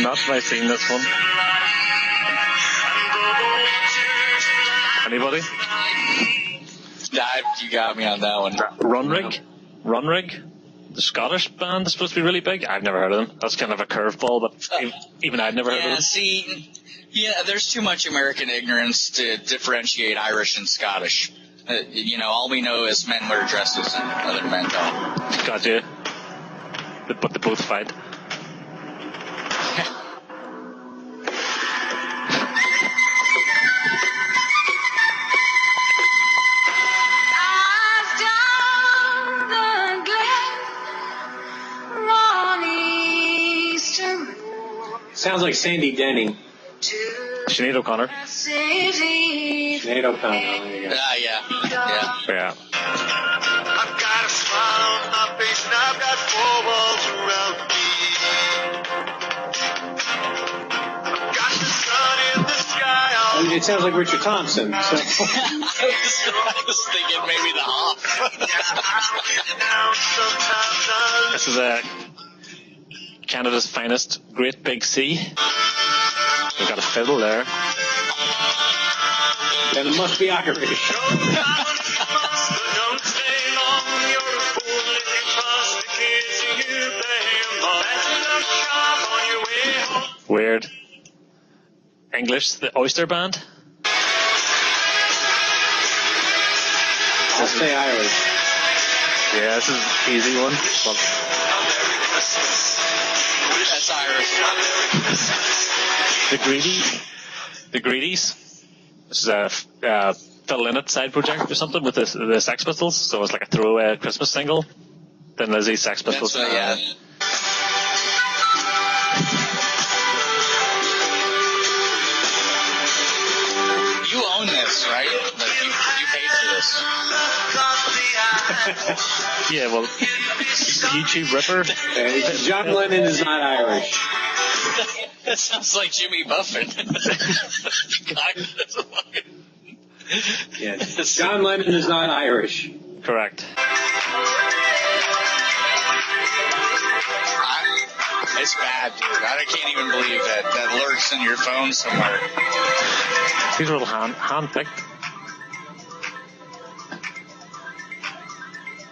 Not my scene, this one. Anybody? You got me on that one. Runrig? Runrig? The Scottish band is supposed to be really big. I've never heard of them. That's kind of a curveball, but even I'd never heard of Yeah, them. see, there's too much American ignorance to differentiate Irish and Scottish. All we know is men wear dresses and other men don't. Gotcha. But they both fight. Sounds like Sandy Denny. Sinead O'Connor. Sinead O'Connor. There you go. Yeah. Yeah. I've got a smile on my face and I've got four walls around me. I've got the sun in the sky. I mean, it sounds like Richard Thompson. So. I was thinking maybe the Hop. This is Canada's finest Great Big Sea. We've got a fiddle there. Then it must be Irish. Weird. English, the Oyster Band. say Irish. Yeah, this is an easy one. Well, That's Irish. the Greedies. This is a Phil Lynott side project or something with the Sex Pistols. So it's like a throwaway Christmas single. Then Lizzie's Sex Pistols. That's yeah. You own this, right? Like you paid for this. Yeah, well, YouTube Ripper. John Lennon is not Irish. That sounds like Jimmy Buffett. Yes. John Lennon is not Irish. Correct. It's bad, dude. I can't even believe that lurks in your phone somewhere. These are little hand-picked.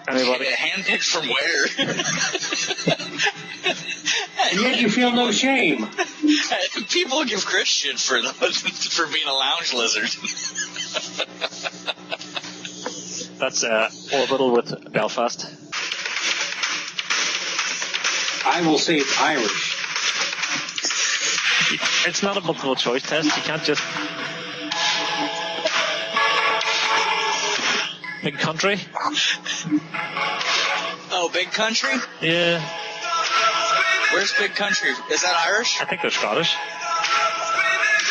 Anybody? Handpicked from where? And yet you feel no shame. People give Chris shit for being a lounge lizard. That's Orbital with Belfast. I will say it's Irish. It's not a multiple choice test. You can't just... Big Country? Oh, Big Country? Yeah. Where's Big Country? Is that Irish? I think they're Scottish.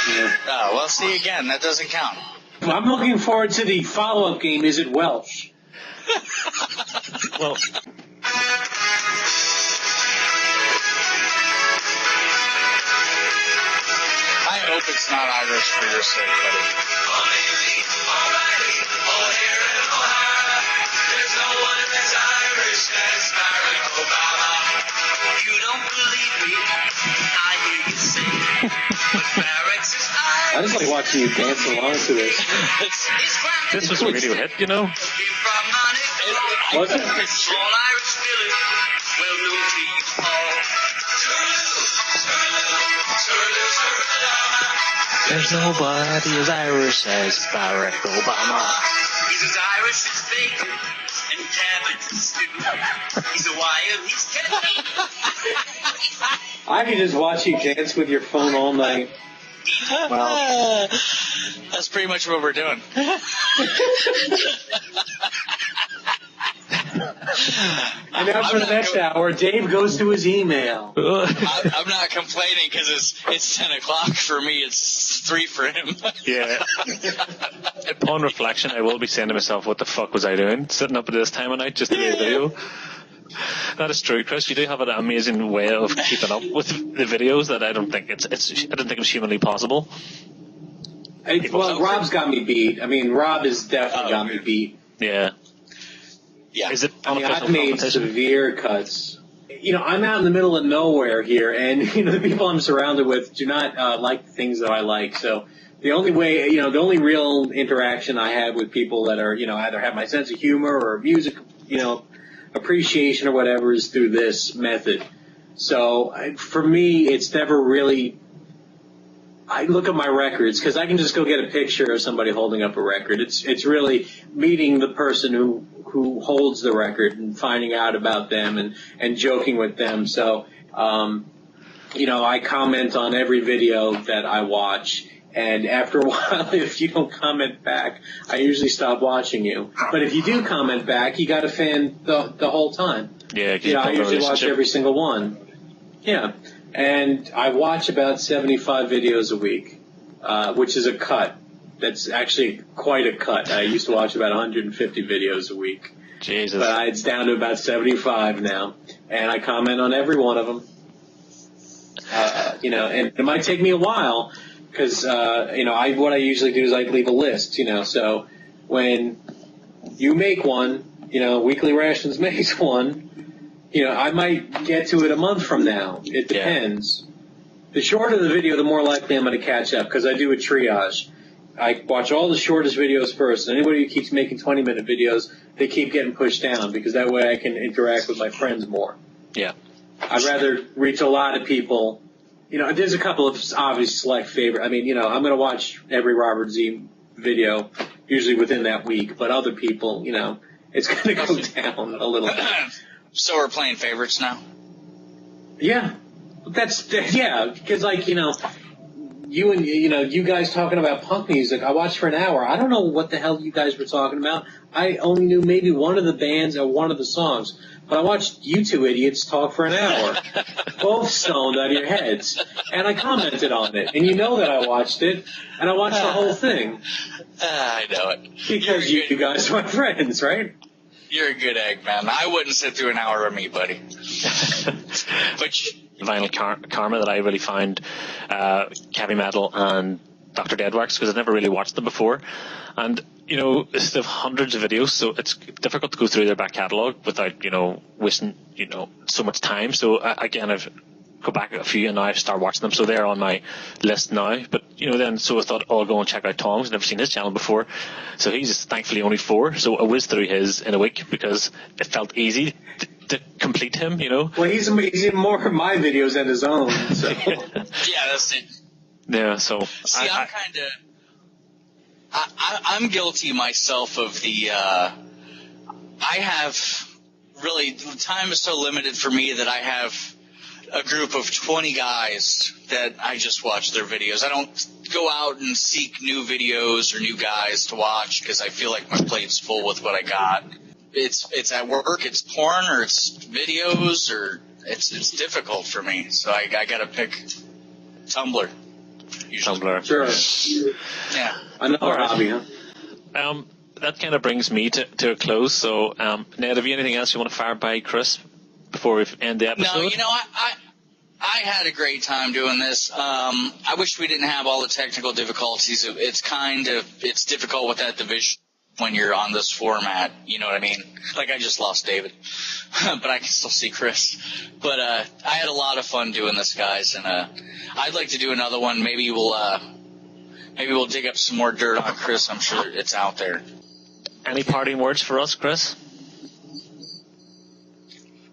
Yeah. Oh, well, see, again, that doesn't count. I'm looking forward to the follow-up game. Is it Welsh? Well... I hope it's not Irish for your sake, buddy. I just like watching you dance along to this. This was a radio hit, you know? Was it? There's nobody as Irish as Barack Obama. He's as Irish as bacon and cabbage and stew. He's Hawaiian, he's Canadian. I can just watch you dance with your phone all night. Wow. That's pretty much what we're doing. And now for the next hour, Dave goes to his email. I'm not complaining because it's 10 o'clock for me. It's 3 for him. Yeah. Upon reflection, I will be saying to myself, what the fuck was I doing? Sitting up at this time of night just to do a video. That is true, Chris. You do have an amazing way of keeping up with the videos that I don't think it's humanly possible. Well, Rob's got me beat. I mean, Rob has definitely got me beat. Yeah. Yeah. Is it I mean, unofficial I've made competition? severe cuts. You know, I'm out in the middle of nowhere here, and the people I'm surrounded with do not like the things that I like. So the only way, the only real interaction I have with people that are, either have my sense of humor or music, appreciation or whatever is through this method. So for me, it's never really. I look at my records because I can just go get a picture of somebody holding up a record. It's really meeting the person who holds the record and finding out about them and joking with them. So, I comment on every video that I watch. And after a while, if you don't comment back, I usually stop watching you. But if you do comment back, you got a fan the whole time. Yeah, I usually watch every single one. Yeah. And I watch about 75 videos a week, which is a cut. That's actually quite a cut. I used to watch about 150 videos a week. Jesus. But it's down to about 75 now. And I comment on every one of them. And it might take me a while because, what I usually do is I leave a list, So when you make one, Weekly Rations makes one, I might get to it a month from now. It depends. Yeah. The shorter the video, the more likely I'm going to catch up because I do a triage. I watch all the shortest videos first. And anybody who keeps making 20-minute videos, they keep getting pushed down because that way I can interact with my friends more. Yeah. I'd rather reach a lot of people. There's a couple of obvious select favorite. I mean, I'm going to watch every Robert Z video usually within that week. But other people, it's going to go down a little bit. So we're playing favorites now? Yeah. Because you guys talking about punk music, I watched for an hour. I don't know what the hell you guys were talking about. I only knew maybe one of the bands or one of the songs. But I watched you two idiots talk for an hour, both stoned out of your heads, and I commented on it. And you know that I watched it, and I watched the whole thing. I know it. Because you guys are my friends, right? You're a good egg, man. I wouldn't sit through an hour with me, buddy. But Vinyl Karma that I really found heavy metal and Dr. Deadwax, because I'd never really watched them before. And, they have hundreds of videos, so it's difficult to go through their back catalogue without, wasting, so much time. So, again, I've go back a few and now I've started watching them, so they're on my list now. But, so I thought, I'll go and check out Tom's. I've never seen his channel before. So he's thankfully only 4, so I whizzed through his in a week because it felt easy to complete him, Well, he's in more of my videos than his own, so. Yeah, that's it. Yeah, so. See, I'm guilty myself of the, I have really, the time is so limited for me that I have a group of 20 guys that I just watch their videos. I don't go out and seek new videos or new guys to watch because I feel like my plate's full with what I got. It's at work, it's porn, or it's videos, or it's difficult for me. So I got to pick Tumblr. Usually. Tumblr. Sure. Yeah. Another hobby, huh? That kind of brings me to a close. So, Ned, have you anything else you want to fire by Chris before we end the episode? No, I had a great time doing this. I wish we didn't have all the technical difficulties. It's difficult with that division when you're on this format. You know what I mean? Like, I just lost David, but I can still see Chris. But I had a lot of fun doing this, guys, and I'd like to do another one. Maybe we'll dig up some more dirt on Chris. I'm sure it's out there. Any parting words for us, Chris?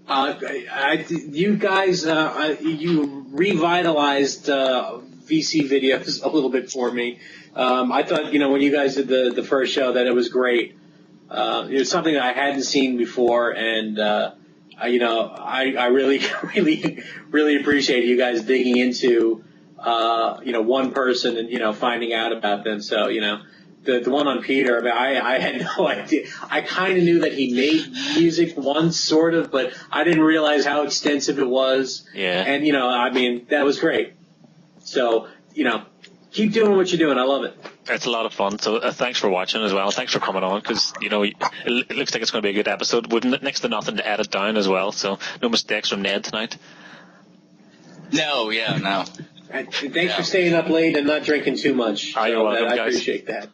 You guys, you revitalized VC videos a little bit for me. I thought, when you guys did the first show, that it was great. It was something that I hadn't seen before, and I really, really, really appreciate you guys digging into one person and finding out about them. So the one on Peter, I had no idea. I kind of knew that he made music once, sort of, but I didn't realize how extensive it was. Yeah. And that was great. So keep doing what you're doing. I love it. It's a lot of fun. So thanks for watching as well. Thanks for coming on because, it looks like it's going to be a good episode with next to nothing to edit down as well. So no mistakes from Ned tonight. No. Thanks for staying up late and not drinking too much. You're welcome, I guys. appreciate that.